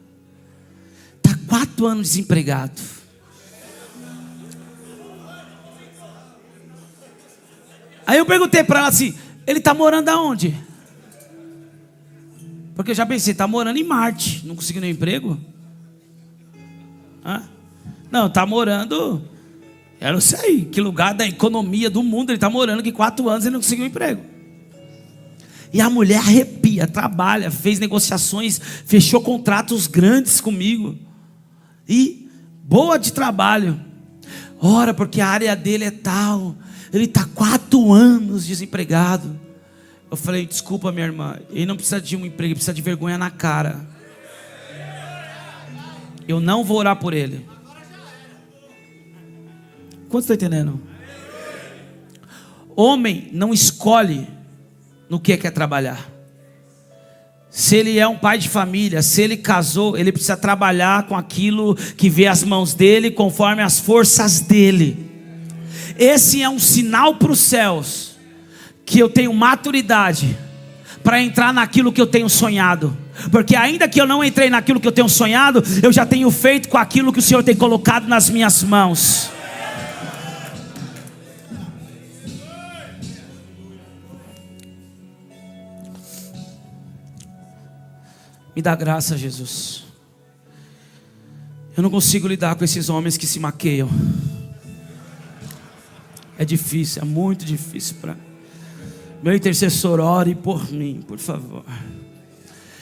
Está 4 anos desempregado. Aí eu perguntei para ela assim: ele está morando aonde? Porque eu já pensei, está morando em Marte, não conseguiu nenhum emprego? Não, está morando, eu não sei que lugar da economia do mundo ele está morando, que 4 anos ele não conseguiu um emprego. E a mulher arrepia, trabalha, fez negociações, fechou contratos grandes comigo. E boa de trabalho. Ora, porque a área dele é tal, ele está 4 anos desempregado. Eu falei: desculpa, minha irmã, ele não precisa de um emprego, ele precisa de vergonha na cara. Eu não vou orar por ele. Quantos estão entendendo? Homem não escolhe no que quer trabalhar. Se ele é um pai de família, se ele casou, ele precisa trabalhar com aquilo que vê as mãos dele, conforme as forças dele. Esse é um sinal para os céus que eu tenho maturidade para entrar naquilo que eu tenho sonhado. Porque ainda que eu não entrei naquilo que eu tenho sonhado, eu já tenho feito com aquilo que o Senhor tem colocado nas minhas mãos. Me dá graça, Jesus. Eu não consigo lidar com esses homens que se maqueiam. É difícil, é muito difícil para meu intercessor, ore por mim, por favor.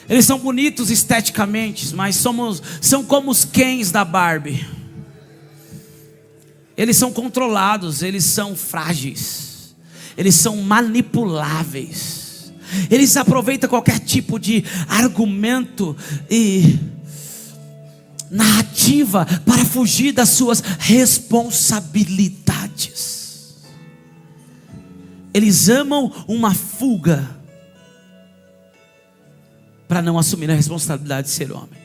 Eles são bonitos esteticamente, mas são como os Kens da Barbie. Eles são controlados, eles são frágeis, eles são manipuláveis. Eles aproveitam qualquer tipo de argumento e narrativa para fugir das suas responsabilidades. Eles amam uma fuga para não assumir a responsabilidade de ser homem.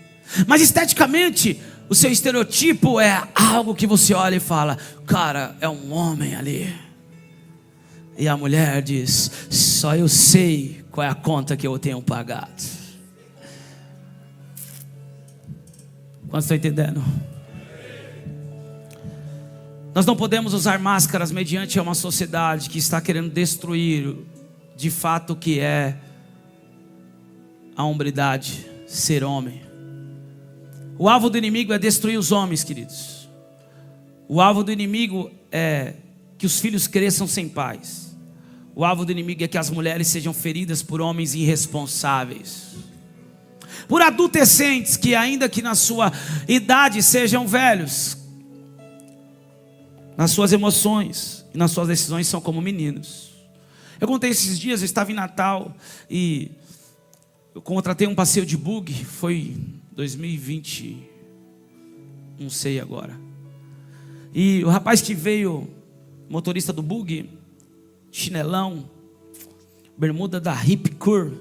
Mas esteticamente, o seu estereotipo é algo que você olha e fala: cara, é um homem ali. E a mulher diz: só eu sei qual é a conta que eu tenho pagado. Quantos estão entendendo? Nós não podemos usar máscaras mediante uma sociedade que está querendo destruir de fato o que é a hombridade, ser homem. O alvo do inimigo é destruir os homens, queridos. O alvo do inimigo é que os filhos cresçam sem pais. O alvo do inimigo é que as mulheres sejam feridas por homens irresponsáveis, por adolescentes que, ainda que na sua idade sejam velhos, nas suas emoções e nas suas decisões são como meninos. Eu contei esses dias, eu estava em Natal e eu contratei um passeio de bug. Foi 2020, não sei agora. E o rapaz que veio, motorista do bug, chinelão, bermuda da Hip Cur.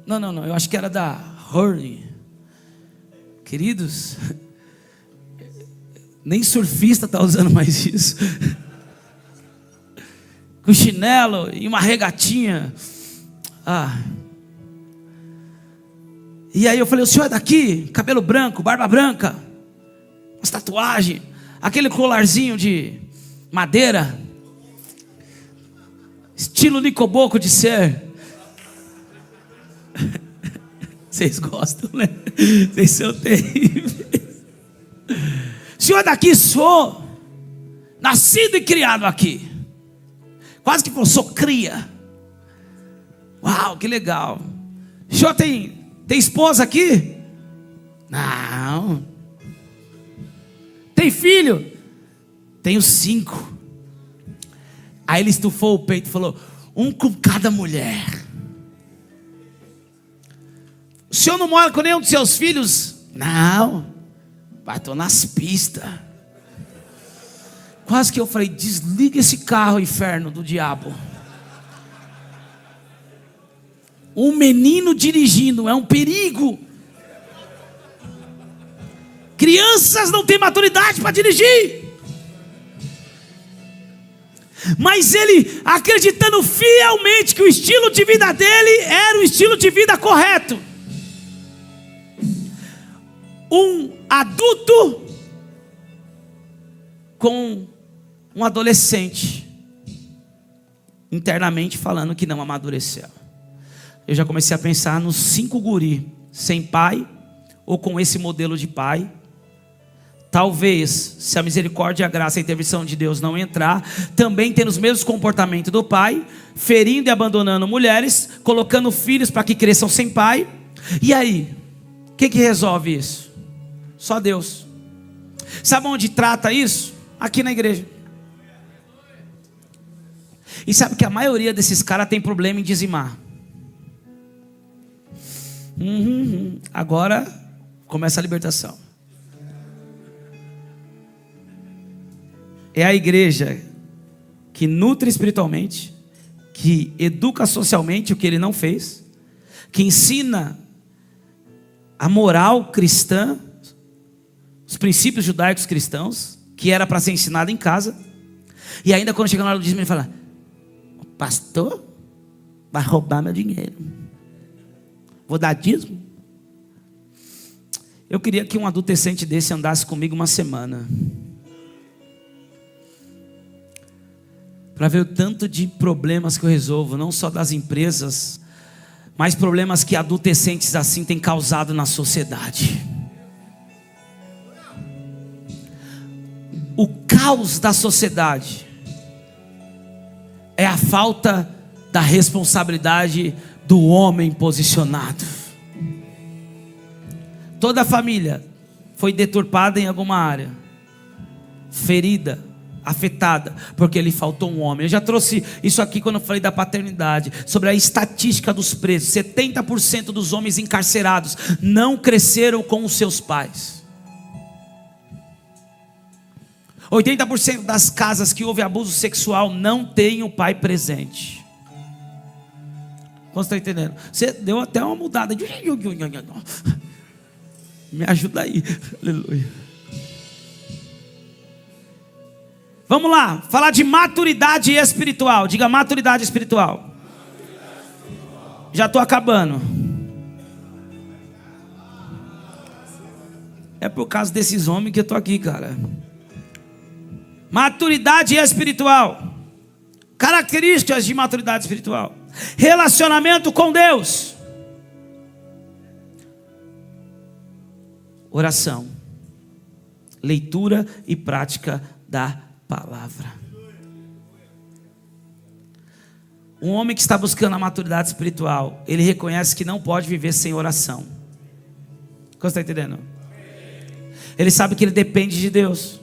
Não, eu acho que era da Hurley. Queridos, nem surfista está usando mais isso. Com chinelo e uma regatinha. E aí eu falei: o senhor é daqui? Cabelo branco, barba branca, umas tatuagens, aquele colarzinho de madeira, estilo Nicoboco de ser. Vocês gostam, né? Vocês são terríveis. O senhor é daqui? Sou. Nascido e criado aqui. Quase que sou cria. Uau, que legal. O senhor tem esposa aqui? Não. Tem filho? Tenho 5. Aí ele estufou o peito e falou: um com cada mulher. O senhor não mora com nenhum dos seus filhos? Não. Pai, estou nas pistas. Quase que eu falei: desliga esse carro, inferno do diabo. Um menino dirigindo é um perigo. Crianças não têm maturidade para dirigir. Mas ele, acreditando fielmente que o estilo de vida dele era o estilo de vida correto. Um adulto com um adolescente, internamente falando que não amadureceu. Eu já comecei a pensar nos 5 guri, sem pai, ou com esse modelo de pai. Talvez, se a misericórdia, a graça e a intervenção de Deus não entrar, também tendo os mesmos comportamentos do pai, ferindo e abandonando mulheres, colocando filhos para que cresçam sem pai. E aí, o que resolve isso? Só Deus. Sabe onde trata isso? Aqui na igreja. E sabe que a maioria desses caras tem problema em dizimar. Agora começa a libertação. É a igreja que nutre espiritualmente, que educa socialmente o que ele não fez, que ensina a moral cristã, os princípios judaicos cristãos, que era para ser ensinado em casa. E ainda quando chega na hora do dízimo, ele fala: o pastor vai roubar meu dinheiro, vou dar dízimo. Eu queria que um adolescente desse andasse comigo uma semana, para ver o tanto de problemas que eu resolvo, não só das empresas, mas problemas que adolescentes assim têm causado na sociedade. O caos da sociedade é a falta da responsabilidade do homem posicionado. Toda a família foi deturpada em alguma área, ferida, afetada, porque lhe faltou um homem. Eu já trouxe isso aqui quando eu falei da paternidade, sobre a estatística dos presos. 70% dos homens encarcerados não cresceram com os seus pais. 80% das casas que houve abuso sexual não tem o pai presente. Você está entendendo? Você deu até uma mudada de... Me ajuda aí. Aleluia. Vamos lá, falar de maturidade espiritual. Diga maturidade espiritual. Já estou acabando. É por causa desses homens que eu estou aqui, cara. Maturidade espiritual. Características de maturidade espiritual: relacionamento com Deus, oração, leitura e prática da palavra. Um homem que está buscando a maturidade espiritual, ele reconhece que não pode viver sem oração. Você está entendendo? Ele sabe que ele depende de Deus.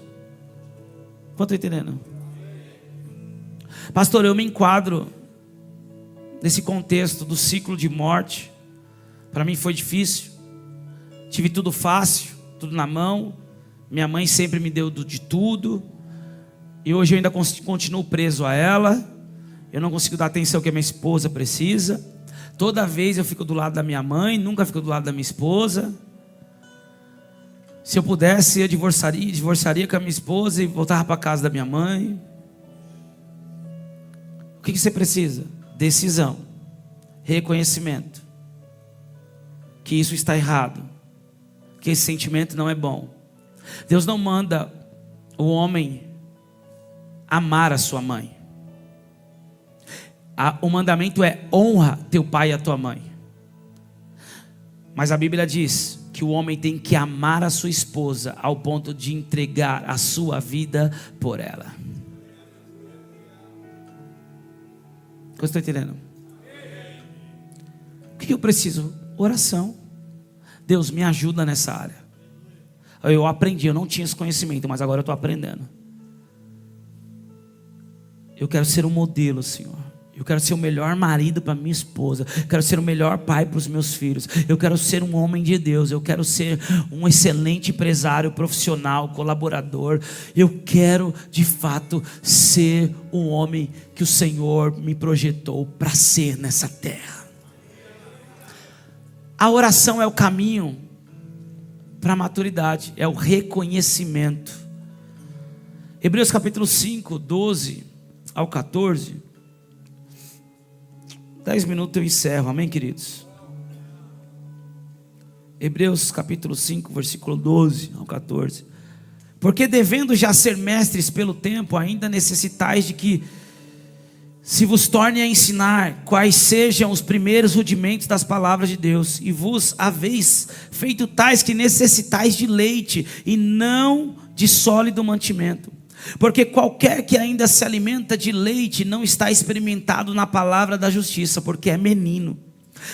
Quanto está entendendo? Pastor, eu me enquadro nesse contexto do ciclo de morte. Para mim foi difícil. Tive tudo fácil, tudo na mão. Minha mãe sempre me deu de tudo. E hoje eu ainda continuo preso a ela. Eu não consigo dar atenção que a minha esposa precisa. Toda vez eu fico do lado da minha mãe, nunca fico do lado da minha esposa. Se eu pudesse, eu divorciaria com a minha esposa e voltava para a casa da minha mãe. O que você precisa? Decisão, reconhecimento que isso está errado, que esse sentimento não é bom. Deus não manda o homem amar a sua mãe. O mandamento é: honra teu pai e a tua mãe. Mas a Bíblia diz que o homem tem que amar a sua esposa ao ponto de entregar a sua vida por ela. Você está entendendo? O que eu preciso? Oração. Deus, me ajuda nessa área. Eu aprendi, eu não tinha esse conhecimento, mas agora eu estou aprendendo. Eu quero ser um modelo, Senhor. Eu quero ser o melhor marido para minha esposa. Eu quero ser o melhor pai para os meus filhos. Eu quero ser um homem de Deus. Eu quero ser um excelente empresário, profissional, colaborador. Eu quero, de fato, ser o homem que o Senhor me projetou para ser nessa terra. A oração é o caminho para a maturidade. É o reconhecimento. Hebreus capítulo 5, 12 ao 14. 10 minutos eu encerro, amém, queridos? Hebreus capítulo 5, versículo 12 ao 14. Porque devendo já ser mestres pelo tempo, ainda necessitais de que se vos torne a ensinar quais sejam os primeiros rudimentos das palavras de Deus, e vos haveis feito tais que necessitais de leite e não de sólido mantimento. Porque qualquer que ainda se alimenta de leite não está experimentado na palavra da justiça, porque é menino.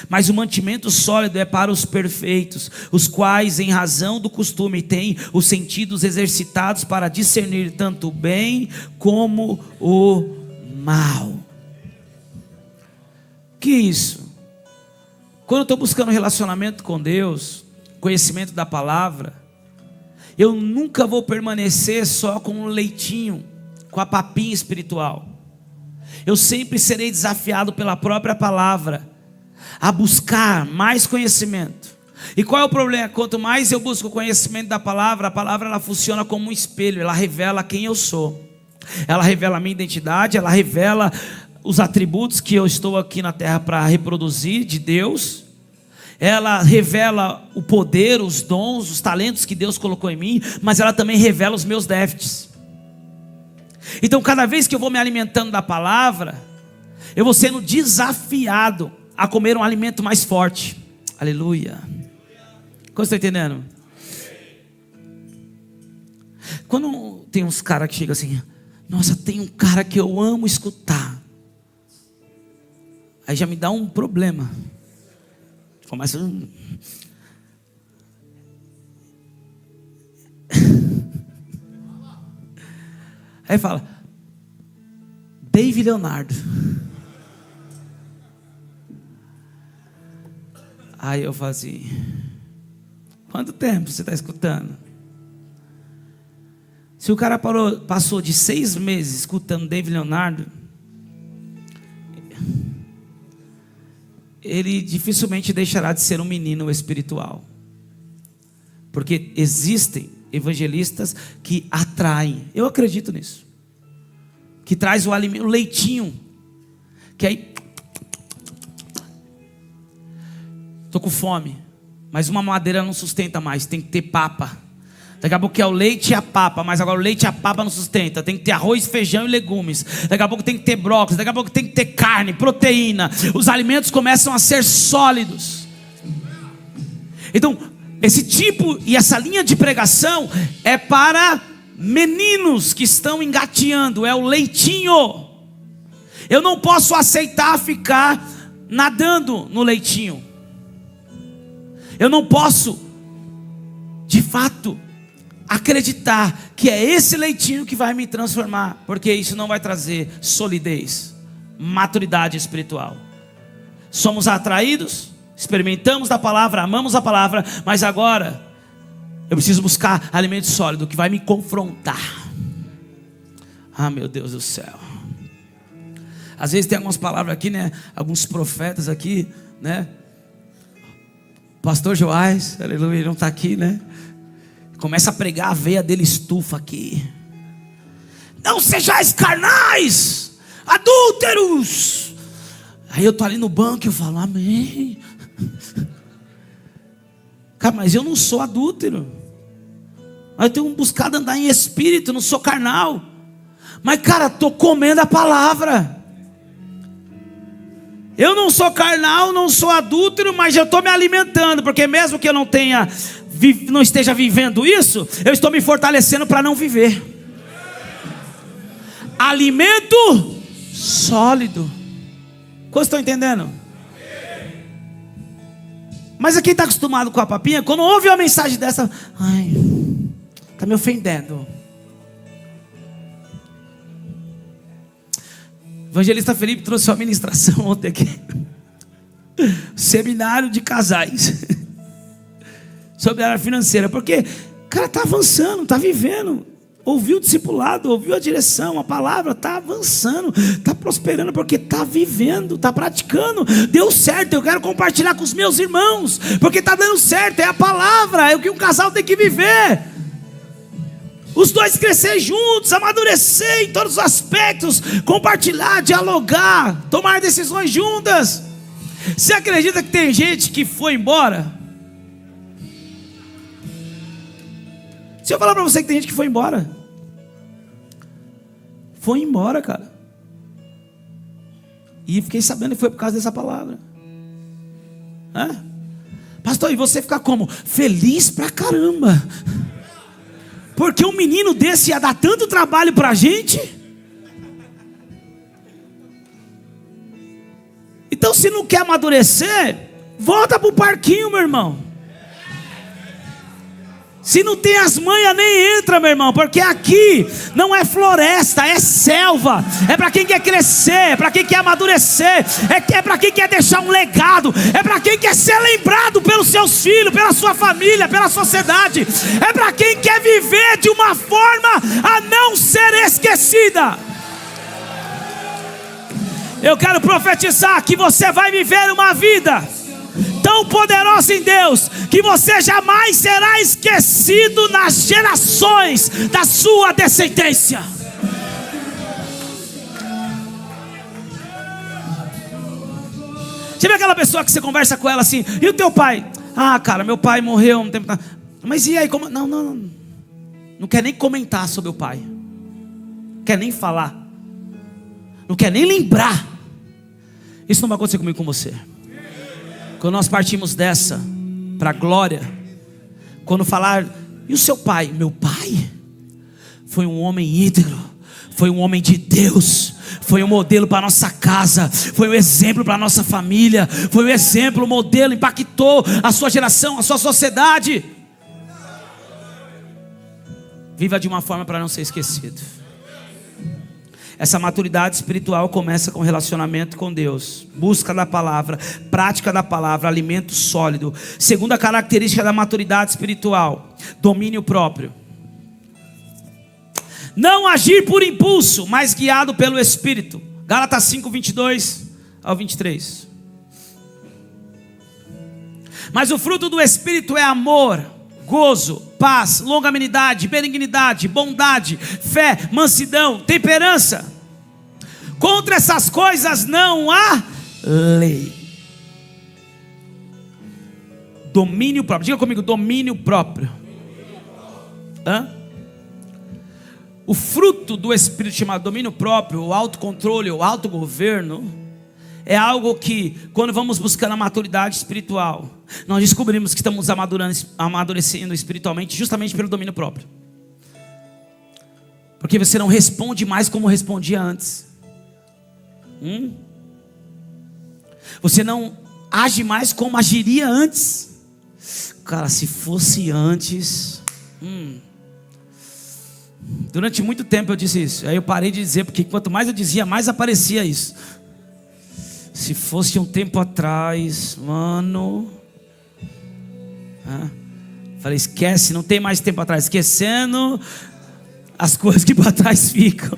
Mas o mantimento sólido é para os perfeitos, os quais em razão do costume têm os sentidos exercitados para discernir tanto o bem como o mal. Que isso? Quando eu estou buscando relacionamento com Deus, conhecimento da palavra, eu nunca vou permanecer só com um leitinho, com a papinha espiritual. Eu sempre serei desafiado pela própria palavra a buscar mais conhecimento. E qual é o problema? Quanto mais eu busco o conhecimento da palavra, a palavra ela funciona como um espelho. Ela revela quem eu sou. Ela revela a minha identidade. Ela revela os atributos que eu estou aqui na terra para reproduzir de Deus. Ela revela o poder, os dons, os talentos que Deus colocou em mim, mas ela também revela os meus déficits. Então cada vez que eu vou me alimentando da palavra, eu vou sendo desafiado a comer um alimento mais forte. Aleluia. Como você está entendendo? Quando tem uns caras que chegam assim: nossa, tem um cara que eu amo escutar. Aí já me dá um problema. Começa... Aí fala, David Leonardo. Aí eu falo assim, quanto tempo você está escutando? Se o cara passou de 6 meses escutando David Leonardo, ele dificilmente deixará de ser um menino espiritual. Porque existem evangelistas que atraem, eu acredito nisso, que traz o alimento, o leitinho, que aí, estou com fome, mas uma madeira não sustenta mais, tem que ter papa. Daqui a pouco é o leite e a papa, mas agora o leite e a papa não sustenta. Tem que ter arroz, feijão e legumes. Daqui a pouco tem que ter brócolis, daqui a pouco tem que ter carne, proteína. Os alimentos começam a ser sólidos. Então, esse tipo e essa linha de pregação é para meninos que estão engateando, é o leitinho. Eu não posso aceitar ficar nadando no leitinho. Eu não posso, de fato, acreditar que é esse leitinho que vai me transformar, porque isso não vai trazer solidez, maturidade espiritual. Somos atraídos, experimentamos da palavra, amamos a palavra, mas agora eu preciso buscar alimento sólido que vai me confrontar. Ah, meu Deus do céu. Às vezes tem algumas palavras aqui, né? Alguns profetas aqui, né? Pastor Joás, aleluia, ele não está aqui, né? Começa a pregar, a veia dele estufa aqui. Não sejais carnais, adúlteros. Aí eu estou ali no banco e eu falo, amém. Cara, mas eu não sou adúltero. Eu tenho buscado andar em espírito, não sou carnal. Mas cara, estou comendo a palavra. Eu não sou carnal, não sou adúltero, mas eu estou me alimentando. Porque mesmo que eu não esteja vivendo isso, eu estou me fortalecendo para não viver. Alimento sólido. Quantos estão entendendo? Mas quem está acostumado com a papinha, quando ouve uma mensagem dessa, ai, está me ofendendo. O evangelista Felipe trouxe uma ministração ontem aqui. Seminário de casais. Sobre a área financeira. Porque, cara, está avançando, está vivendo. Ouviu o discipulado, ouviu a direção, a palavra, está avançando, está prosperando, porque está vivendo, está praticando. Deu certo, eu quero compartilhar com os meus irmãos, porque está dando certo, é a palavra, é o que um casal tem que viver. Os dois crescer juntos, amadurecer em todos os aspectos, compartilhar, dialogar, tomar decisões juntas. Você acredita que tem gente que foi embora? Se eu falar para você que tem gente que foi embora, cara. E fiquei sabendo que foi por causa dessa palavra. Pastor, e você fica como? Feliz pra caramba. Porque um menino desse ia dar tanto trabalho pra gente. Então se não quer amadurecer, volta pro parquinho, meu irmão. Se não tem as manhas, nem entra, meu irmão. Porque aqui não é floresta, é selva. É para quem quer crescer, é para quem quer amadurecer, é para quem quer deixar um legado, é para quem quer ser lembrado pelos seus filhos, pela sua família, pela sociedade. É para quem quer viver de uma forma a não ser esquecida. Eu quero profetizar que você vai viver uma vida tão poderosa em Deus, que você jamais será esquecido nas gerações da sua descendência. Você vê aquela pessoa que você conversa com ela assim, e o teu pai? Ah, cara, meu pai morreu há um tempo. Mas e aí? Como? Não quer nem comentar sobre o pai, não quer nem falar, não quer nem lembrar. Isso não vai acontecer comigo, com você. Quando nós partimos dessa para a glória, quando falar, e o seu pai? Meu pai foi um homem íntegro, foi um homem de Deus, foi um modelo para a nossa casa, foi um exemplo para a nossa família, foi um exemplo, um modelo, impactou a sua geração, a sua sociedade. Viva de uma forma para não ser esquecido. Essa maturidade espiritual começa com relacionamento com Deus, busca da palavra, prática da palavra, alimento sólido. Segunda característica da maturidade espiritual: domínio próprio. Não agir por impulso, mas guiado pelo Espírito. Gálatas 5, 22 ao 23. Mas o fruto do Espírito é amor, gozo, paz, longanimidade, benignidade, bondade, fé, mansidão, temperança. Contra essas coisas não há lei. Domínio próprio. Diga comigo, domínio próprio. O fruto do Espírito chamado domínio próprio, o autocontrole, o autogoverno, é algo que, quando vamos buscando a maturidade espiritual, nós descobrimos que estamos amadurecendo espiritualmente justamente pelo domínio próprio. Porque você não responde mais como respondia antes. Você não age mais como agiria antes. Cara, se fosse antes... Durante muito tempo eu disse isso. Aí eu parei de dizer, porque quanto mais eu dizia, mais aparecia isso. Se fosse um tempo atrás, mano. Falei, esquece, não tem mais tempo atrás. Esquecendo as coisas que para trás ficam.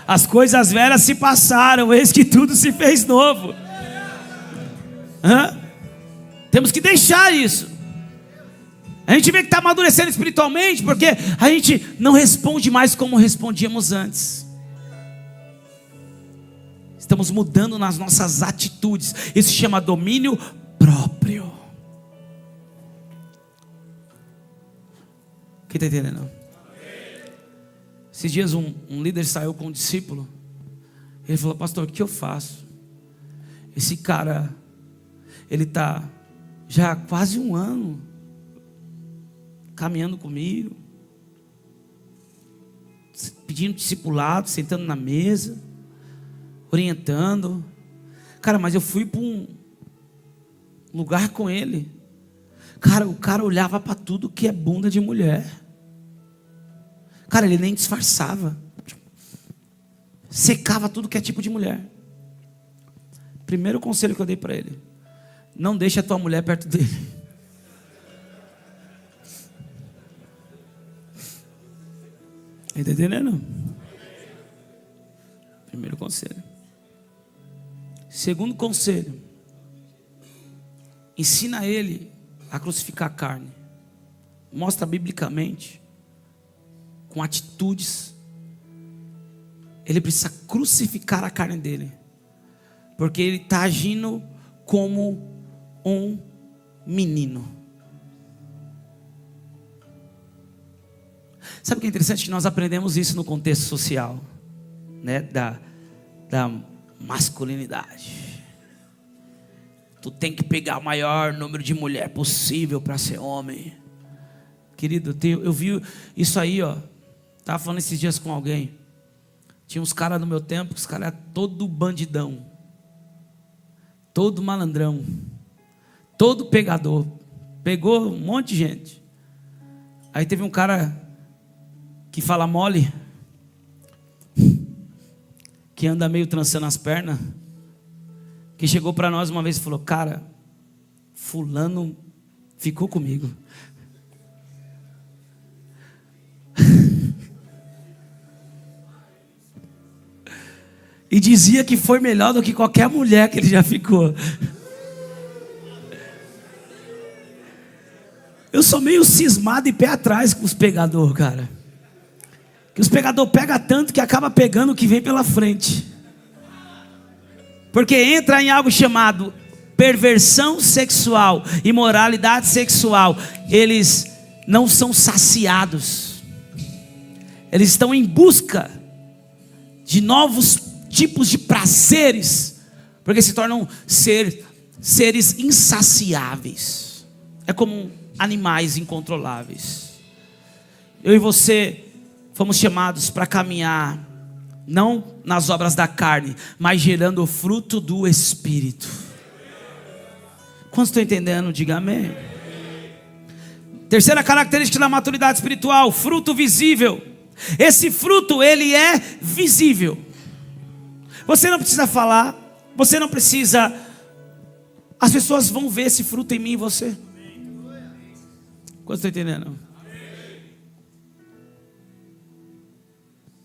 As coisas velhas se passaram, eis que tudo se fez novo. Temos que deixar isso. A gente vê que está amadurecendo espiritualmente, porque a gente não responde mais como respondíamos antes. Estamos mudando nas nossas atitudes. Isso se chama domínio próprio. Quem está entendendo? Esses dias um líder saiu com um discípulo. Ele falou, pastor, o que eu faço? Esse cara, ele está já há quase um ano caminhando comigo, pedindo discipulado, sentando na mesa, orientando. Cara, mas eu fui para um lugar com ele. Cara, o cara olhava para tudo que é bunda de mulher. Cara, ele nem disfarçava. Secava tudo que é tipo de mulher. Primeiro conselho que eu dei para ele: não deixe a tua mulher perto dele. Está entendendo? Primeiro conselho. Segundo conselho: ensina ele a crucificar a carne. Mostra biblicamente, com atitudes. Ele precisa crucificar a carne dele, porque ele está agindo como um menino. Sabe o que é interessante? Que nós aprendemos isso no contexto social, né? Da masculinidade. Tu tem que pegar o maior número de mulher possível para ser homem. Querido, eu vi isso aí, ó. Estava falando esses dias com alguém. Tinha uns caras no meu tempo, os caras eram todo bandidão, todo malandrão, todo pegador. Pegou um monte de gente. Aí teve um cara que fala mole, que anda meio trançando as pernas, que chegou para nós uma vez e falou: cara, fulano ficou comigo. E dizia que foi melhor do que qualquer mulher que ele já ficou. Eu sou meio cismado e pé atrás com os pegadores, cara. Que os pegadores pegam tanto que acaba pegando o que vem pela frente. Porque entra em algo chamado perversão sexual, imoralidade sexual. Eles não são saciados. Eles estão em busca de novos tipos de prazeres, porque se tornam seres insaciáveis. É como animais incontroláveis. Eu e você fomos chamados para caminhar não nas obras da carne, mas gerando o fruto do Espírito. Quantos estão entendendo? Diga amém. Terceira característica da maturidade espiritual: fruto visível. Esse fruto, ele é visível. Você não precisa falar, você não precisa, as pessoas vão ver esse fruto em mim e você. Quantos estão entendendo?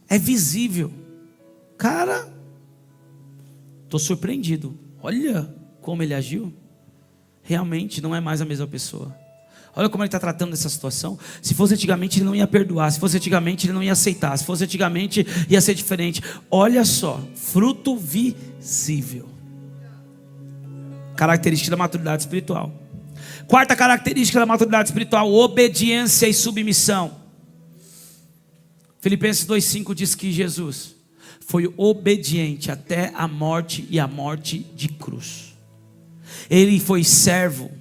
É visível. Cara, estou surpreendido. Olha como ele agiu. Realmente não é mais a mesma pessoa. Olha como ele está tratando dessa situação. Se fosse antigamente, ele não ia perdoar. Se fosse antigamente, ele não ia aceitar. Se fosse antigamente, ia ser diferente. Olha só, fruto visível. Característica da maturidade espiritual. Quarta característica da maturidade espiritual: obediência e submissão. Filipenses 2,5 diz que Jesus foi obediente até a morte, e a morte de cruz. Ele foi servo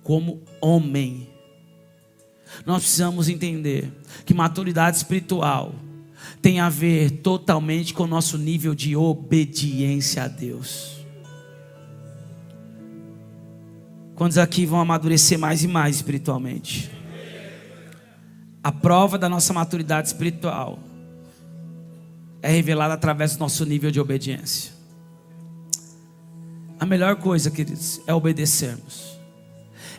como homem. Nós precisamos entender que maturidade espiritual tem a ver totalmente com o nosso nível de obediência a Deus. Quantos aqui vão amadurecer mais e mais espiritualmente? A prova da nossa maturidade espiritual é revelada através do nosso nível de obediência. A melhor coisa, queridos, é obedecermos.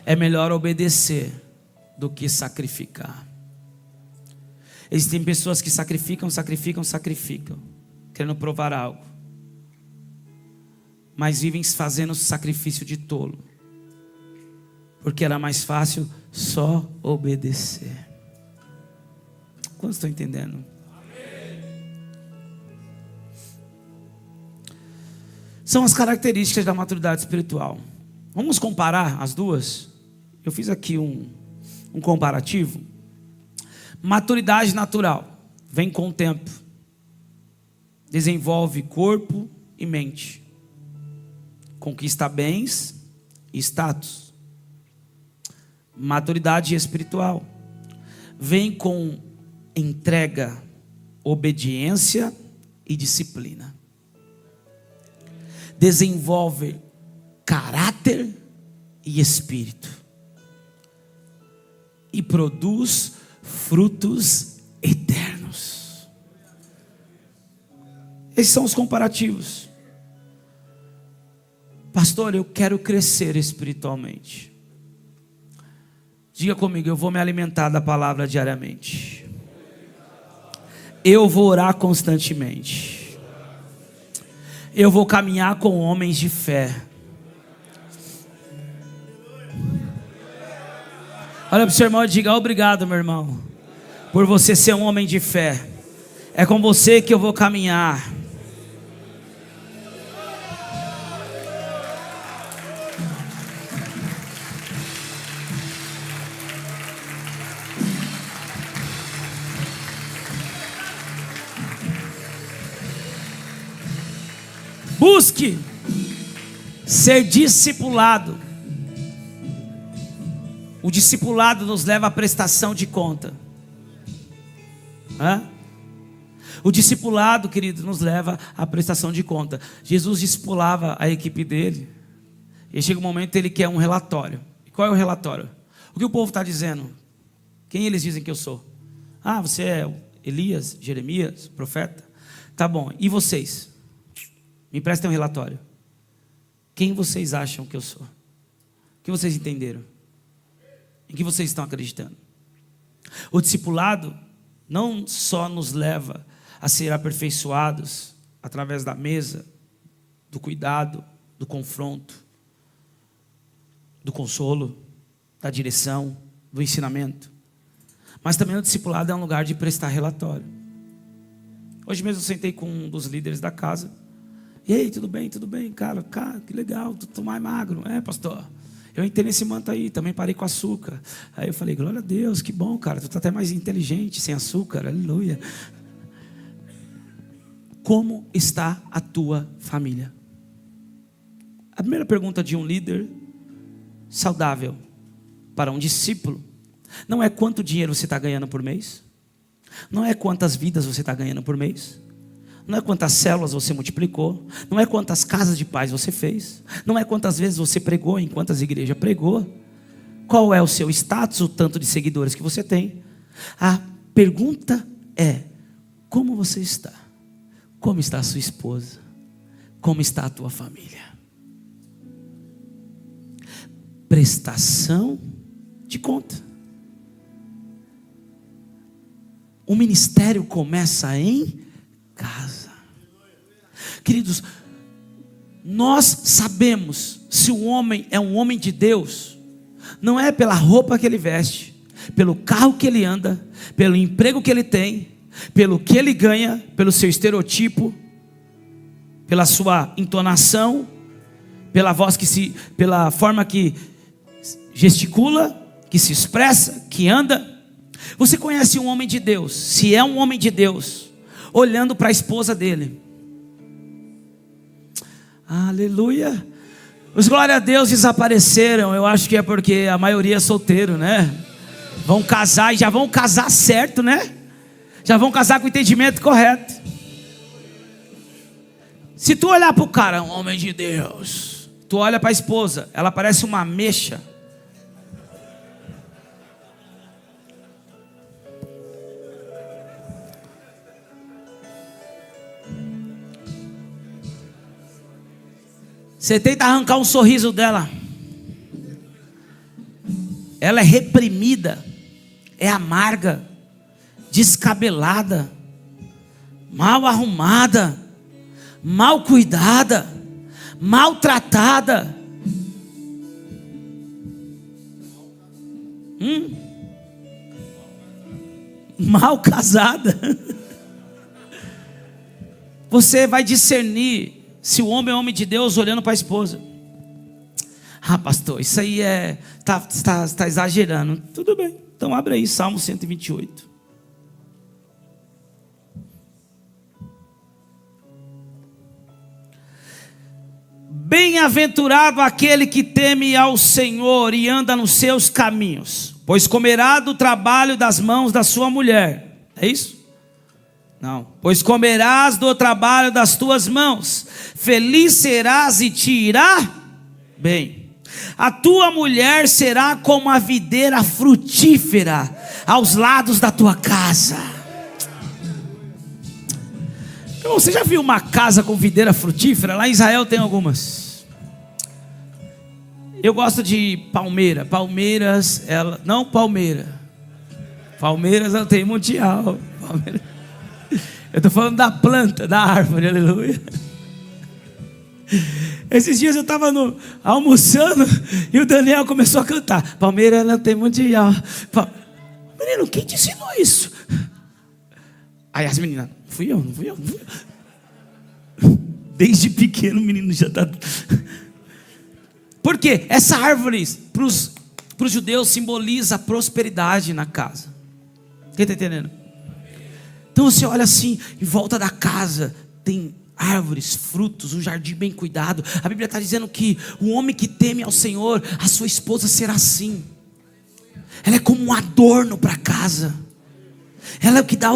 É melhor obedecer do que sacrificar. Existem pessoas que sacrificam, querendo provar algo, mas vivem fazendo sacrifício de tolo, porque era mais fácil só obedecer. Quantos estão entendendo? São as características da maturidade espiritual. Vamos comparar as duas? Eu fiz aqui um comparativo. Maturidade natural vem com o tempo, desenvolve corpo e mente, conquista bens e status. Maturidade espiritual vem com entrega, obediência e disciplina. Desenvolve caráter e espírito, e produz frutos eternos. Esses são os comparativos. Pastor, eu quero crescer espiritualmente. Diga comigo: eu vou me alimentar da palavra diariamente. Eu vou orar constantemente. Eu vou caminhar com homens de fé. Olha para o seu irmão e diga: obrigado, meu irmão, por você ser um homem de fé. É com você que eu vou caminhar. Busque ser discipulado. O discipulado nos leva à prestação de conta. O discipulado, querido, nos leva à prestação de conta. Jesus discipulava a equipe dele, e chega um momento que ele quer um relatório. E qual é o relatório? O que o povo está dizendo? Quem eles dizem que eu sou? Ah, você é Elias, Jeremias, profeta? Tá bom, e vocês? Me prestem um relatório. Quem vocês acham que eu sou? O que vocês entenderam? Em que vocês estão acreditando? O discipulado não só nos leva a ser aperfeiçoados através da mesa, do cuidado, do confronto, do consolo, da direção, do ensinamento, mas também o discipulado é um lugar de prestar relatório. Hoje mesmo eu sentei com um dos líderes da casa. E aí, tudo bem, cara, que legal, tu tá mais magro. É, pastor, eu entrei nesse manto aí, também parei com açúcar. Aí eu falei: glória a Deus, que bom, cara, tu tá até mais inteligente, sem açúcar, aleluia. Como está a tua família? A primeira pergunta de um líder saudável para um discípulo não é quanto dinheiro você está ganhando por mês, não é quantas vidas você está ganhando por mês, não é quantas células você multiplicou, não é quantas casas de paz você fez, não é quantas vezes você pregou, em quantas igrejas pregou, qual é o seu status, o tanto de seguidores que você tem. A pergunta é: como você está? Como está a sua esposa? Como está a tua família? Prestação de conta. O ministério começa em casa. Queridos, nós sabemos se o homem é um homem de Deus, não é pela roupa que ele veste, pelo carro que ele anda, pelo emprego que ele tem, pelo que ele ganha, pelo seu estereotipo, pela sua entonação, pela voz pela forma que gesticula, que se expressa, que anda. Você conhece um homem de Deus, se é um homem de Deus, olhando para a esposa dele. Aleluia. Os glória a Deus desapareceram. Eu acho que é porque a maioria é solteiro, né? Vão casar e já vão casar certo, né? Já vão casar com o entendimento correto. Se tu olhar para o cara, um homem de Deus, tu olha para a esposa, ela parece uma ameixa. Você tenta arrancar um sorriso dela, ela é reprimida, é amarga, descabelada, mal arrumada, mal cuidada, maltratada. Mal casada. Você vai discernir se o homem é homem de Deus olhando para a esposa. Ah, pastor, isso aí está exagerando. Tudo bem, então abre aí Salmo 128. Bem-aventurado aquele que teme ao Senhor e anda nos seus caminhos, pois comerá do trabalho das mãos da sua mulher. É isso? Não. Pois comerás do trabalho das tuas mãos, feliz serás e te irá bem. A tua mulher será como a videira frutífera aos lados da tua casa. Irmão, você já viu uma casa com videira frutífera? Lá em Israel tem algumas. Eu gosto de palmeira. Palmeiras, ela não palmeira. Palmeiras ela tem mundial. Palmeira. Eu estou falando da planta, da árvore, aleluia. Esses dias eu estava almoçando e o Daniel começou a cantar. Palmeira ela tem mundial. Menino, quem te ensinou isso? Aí as meninas, não fui eu. Desde pequeno o menino já está. Porque essa árvore para os judeus simboliza a prosperidade na casa. Quem está entendendo? Então você olha assim, em volta da casa tem árvores, frutos, um jardim bem cuidado. A Bíblia está dizendo que o homem que teme ao Senhor, a sua esposa será assim. Ela é como um adorno para a casa. Ela é o que dá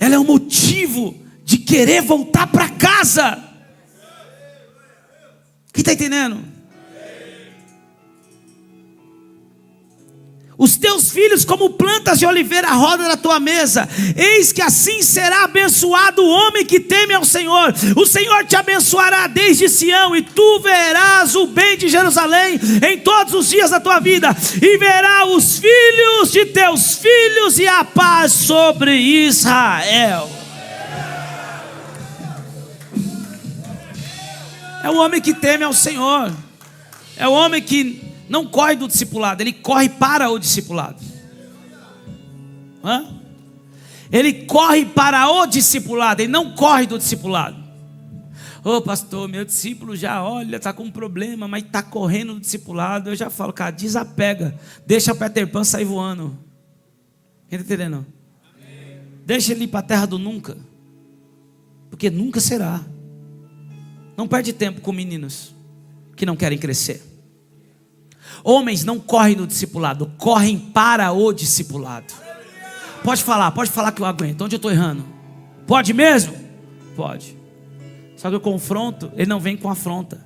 ela é o motivo de querer voltar para casa. Quem está entendendo? Os teus filhos como plantas de oliveira à roda da tua mesa. Eis que assim será abençoado o homem que teme ao Senhor. O Senhor te abençoará desde Sião, e tu verás o bem de Jerusalém em todos os dias da tua vida, e verá os filhos de teus filhos, e a paz sobre Israel. É o homem que teme ao Senhor. É o homem que não corre do discipulado, ele corre para o discipulado. Ele corre para o discipulado, ele não corre do discipulado. Ô pastor, meu discípulo já está com um problema, mas está correndo do discipulado. Eu já falo, cara, desapega, deixa Peter Pan sair voando. Quem está entendendo? Deixa ele ir para a terra do nunca, porque nunca será. Não perde tempo com meninos que não querem crescer. Homens não correm no discipulado, correm para o discipulado. Pode falar que eu aguento. Onde eu estou errando? Pode mesmo? Pode. Só que o confronto, ele não vem com afronta.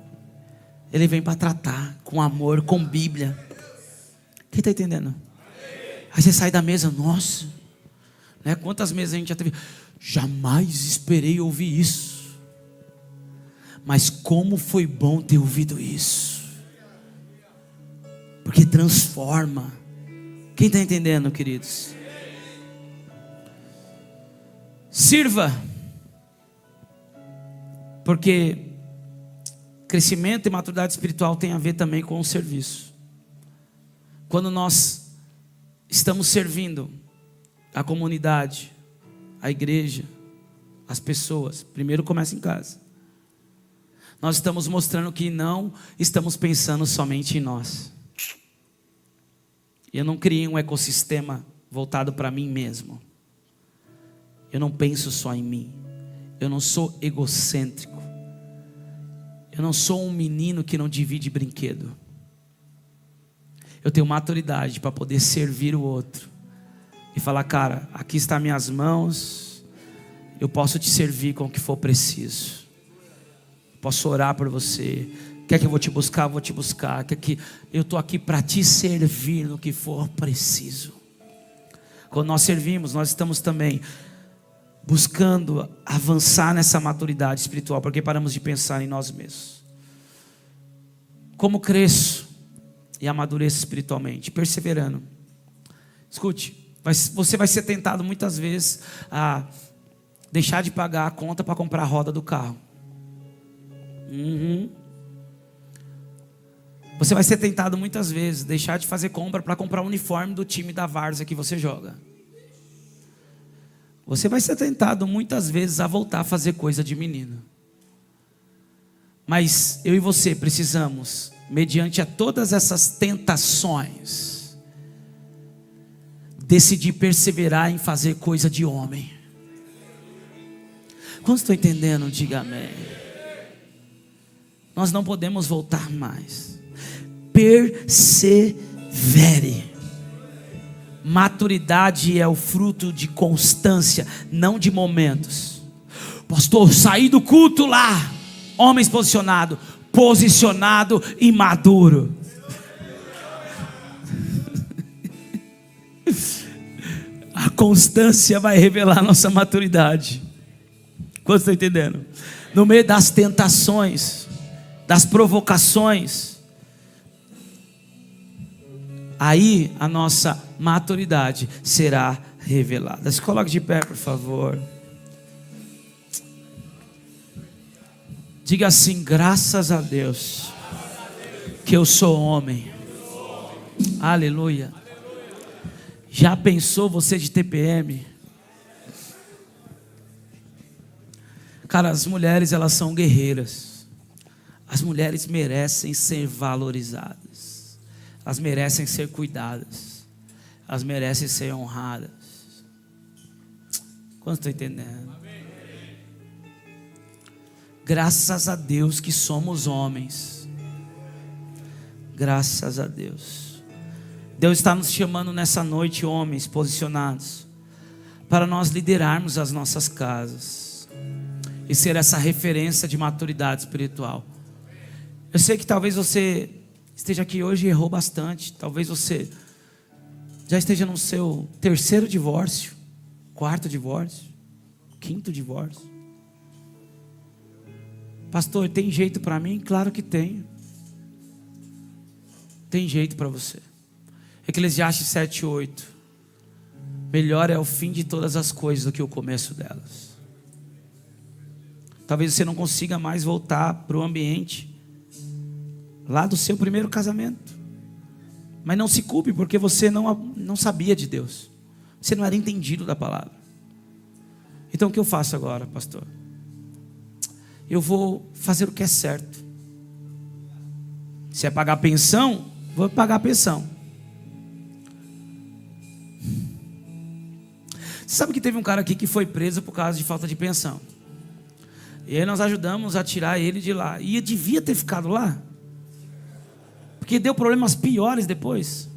Ele vem para tratar com amor, com Bíblia. Quem está entendendo? Aí você sai da mesa, nossa, né? Quantas mesas a gente já teve? Jamais esperei ouvir isso. Mas como foi bom ter ouvido isso. Porque transforma. Quem está entendendo, queridos? Sirva. Porque crescimento e maturidade espiritual tem a ver também com o serviço. Quando nós estamos servindo a comunidade, a igreja, as pessoas, primeiro começa em casa. Nós estamos mostrando que não estamos pensando somente em nós. Eu não criei um ecossistema voltado para mim mesmo. Eu não penso só em mim. Eu não sou egocêntrico. Eu não sou um menino que não divide brinquedo. Eu tenho maturidade para poder servir o outro. E falar, cara, aqui estão minhas mãos. Eu posso te servir com o que for preciso. Posso orar por você. Quer que eu vou te buscar? Eu vou te buscar. Quer que eu estou aqui para te servir no que for preciso. Quando nós servimos, nós estamos também buscando avançar nessa maturidade espiritual, porque paramos de pensar em nós mesmos. Como cresço e amadureço espiritualmente? Perseverando. Escute, você vai ser tentado muitas vezes a deixar de pagar a conta para comprar a roda do carro. Você vai ser tentado muitas vezes a deixar de fazer compra para comprar o uniforme do time da várzea que você joga. Você vai ser tentado muitas vezes a voltar a fazer coisa de menino. Mas eu e você precisamos, mediante a todas essas tentações, decidir perseverar em fazer coisa de homem. Quantos estão entendendo? Diga amém. Nós não podemos voltar mais. Persevere. Maturidade é o fruto de constância, não de momentos. Pastor, saí do culto lá. Homens posicionado e maduro. A constância vai revelar nossa maturidade. Quantos estão entendendo? No meio das tentações, das provocações, aí a nossa maturidade será revelada. Se coloque de pé, por favor. Diga assim: graças a Deus que eu sou homem. Aleluia. Já pensou você de TPM? Cara, as mulheres, elas são guerreiras. As mulheres merecem ser valorizadas. Elas merecem ser cuidadas. Elas merecem ser honradas. Quanto estou entendendo? Graças a Deus que somos homens. Graças a Deus. Deus está nos chamando nessa noite, homens posicionados, para nós liderarmos as nossas casas e ser essa referência de maturidade espiritual. Eu sei que talvez você esteja aqui hoje e errou bastante. Talvez você já esteja no seu terceiro divórcio, quarto divórcio, quinto divórcio. Pastor, tem jeito para mim? Claro que tem. Tem jeito para você. Eclesiastes 7:8. Melhor é o fim de todas as coisas do que o começo delas. Talvez você não consiga mais voltar para o ambiente lá do seu primeiro casamento. Mas não se culpe, porque você não sabia de Deus. Você não era entendido da palavra. Então o que eu faço agora, pastor? Eu vou fazer o que é certo. Se é pagar pensão, vou pagar a pensão. Você sabe que teve um cara aqui que foi preso por causa de falta de pensão. E aí nós ajudamos a tirar ele de lá. E devia ter ficado lá, porque deu problemas piores depois.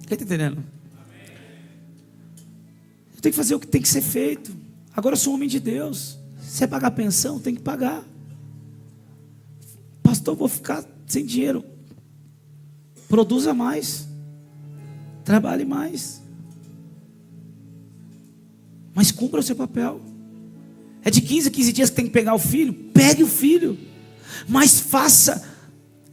Quem está entendendo? Eu tenho que fazer o que tem que ser feito. Agora eu sou um homem de Deus. Se é pagar pensão, tem que pagar. Pastor, vou ficar sem dinheiro. Produza mais. Trabalhe mais. Mas cumpra o seu papel. É de 15 a 15 dias que tem que pegar o filho. Pegue o filho. Mas faça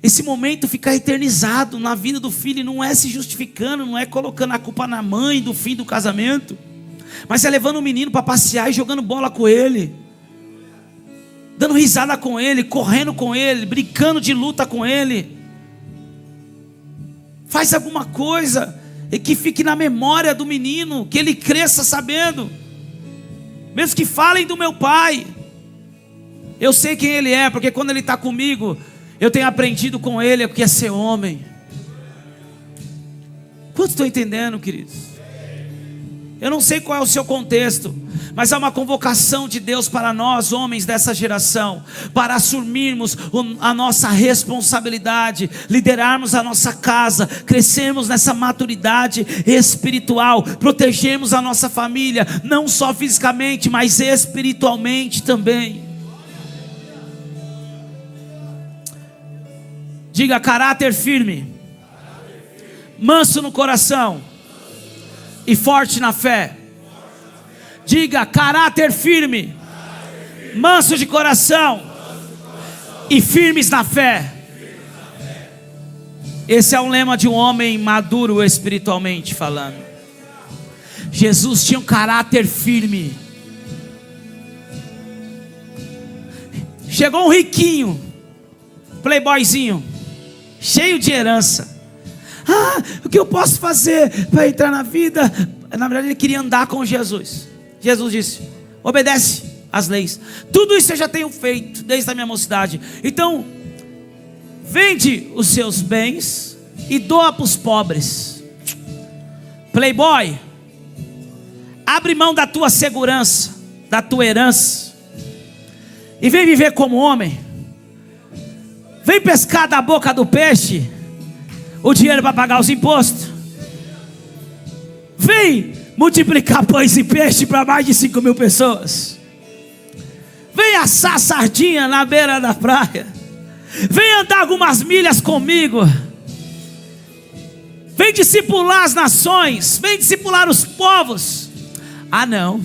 esse momento ficar eternizado na vida do filho. Não é se justificando, não é colocando a culpa na mãe do fim do casamento, mas é levando o menino para passear e jogando bola com ele, dando risada com ele, correndo com ele, brincando de luta com ele. Faz alguma coisa e que fique na memória do menino, que ele cresça sabendo. Mesmo que falem do meu pai, eu sei quem ele é, porque quando ele está comigo, eu tenho aprendido com ele o que é ser homem. Quantos estão entendendo, queridos? Eu não sei qual é o seu contexto, mas há uma convocação de Deus para nós, homens dessa geração, para assumirmos a nossa responsabilidade, liderarmos a nossa casa, crescermos nessa maturidade espiritual, protegermos a nossa família, não só fisicamente, mas espiritualmente também. Diga: caráter firme, manso no coração e forte na fé. Diga: caráter firme, manso de coração e firmes na fé. Esse é o lema de um homem maduro espiritualmente falando. Jesus tinha um caráter firme. Chegou um riquinho, playboyzinho, cheio de herança. O que eu posso fazer para entrar na vida? Na verdade ele queria andar com Jesus. Jesus disse: obedece às leis. Tudo isso eu já tenho feito desde a minha mocidade. Então vende os seus bens e doa para os pobres. Playboy, abre mão da tua segurança, da tua herança, e vem viver como homem. Vem pescar da boca do peixe o dinheiro para pagar os impostos. Vem multiplicar pães e peixe para mais de 5.000 pessoas. Vem assar sardinha na beira da praia. Vem andar algumas milhas comigo. Vem discipular as nações. Vem discipular os povos. Não,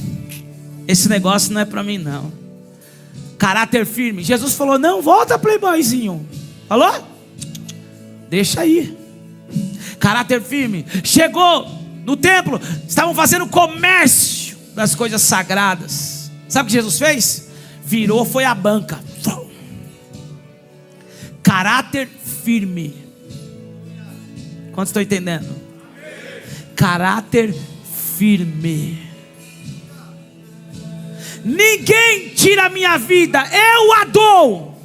esse negócio não é para mim não. Caráter firme. Jesus falou: não, volta, playboyzinho. Falou? Deixa aí. Caráter firme. Chegou no templo, estavam fazendo comércio das coisas sagradas. Sabe o que Jesus fez? Virou, foi à banca. Caráter firme. Quantos estão entendendo? Caráter firme. Ninguém tira a minha vida, eu a dou.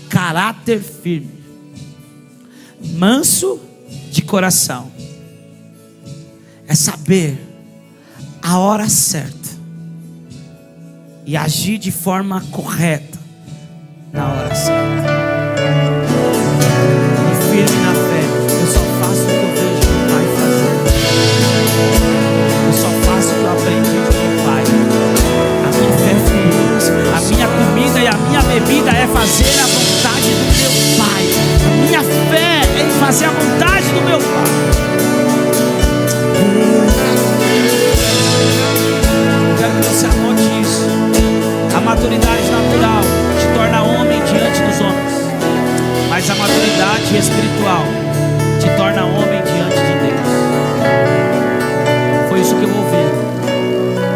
Caráter firme, manso de coração. É saber a hora certa e agir de forma correta na hora certa. E firme na fé. Eu só faço o que eu vejo meu pai fazer. Eu só faço o que eu aprendi do meu pai. A minha fé é firme. A minha comida e a minha bebida é fazer a vontade do meu pai. A minha fé é em fazer a vontade do meu pai. Quero que você anote isso. A maturidade natural te torna homem diante dos homens, mas a maturidade espiritual te torna homem diante de Deus. Foi isso que eu ouvi.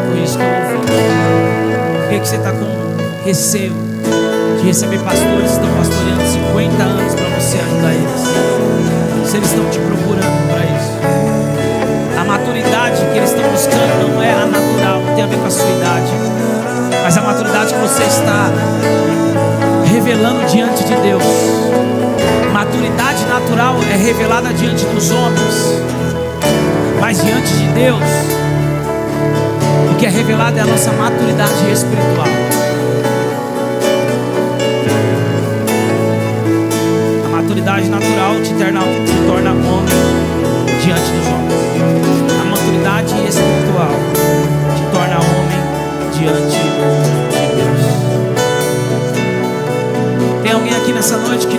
Foi isso que eu ouvi. Por que você está com receio de receber pastores que estão pastoreando 50 anos para você ajudar eles? Se eles estão te procurando para isso. A maturidade que eles estão buscando não é a natural, não tem a ver com a sua idade, mas a maturidade que você está revelando diante de Deus. Maturidade natural é revelada diante dos homens, mas diante de Deus, o que é revelado é a nossa maturidade espiritual. A maturidade natural te torna homem diante dos homens. A maturidade espiritual nessa noite,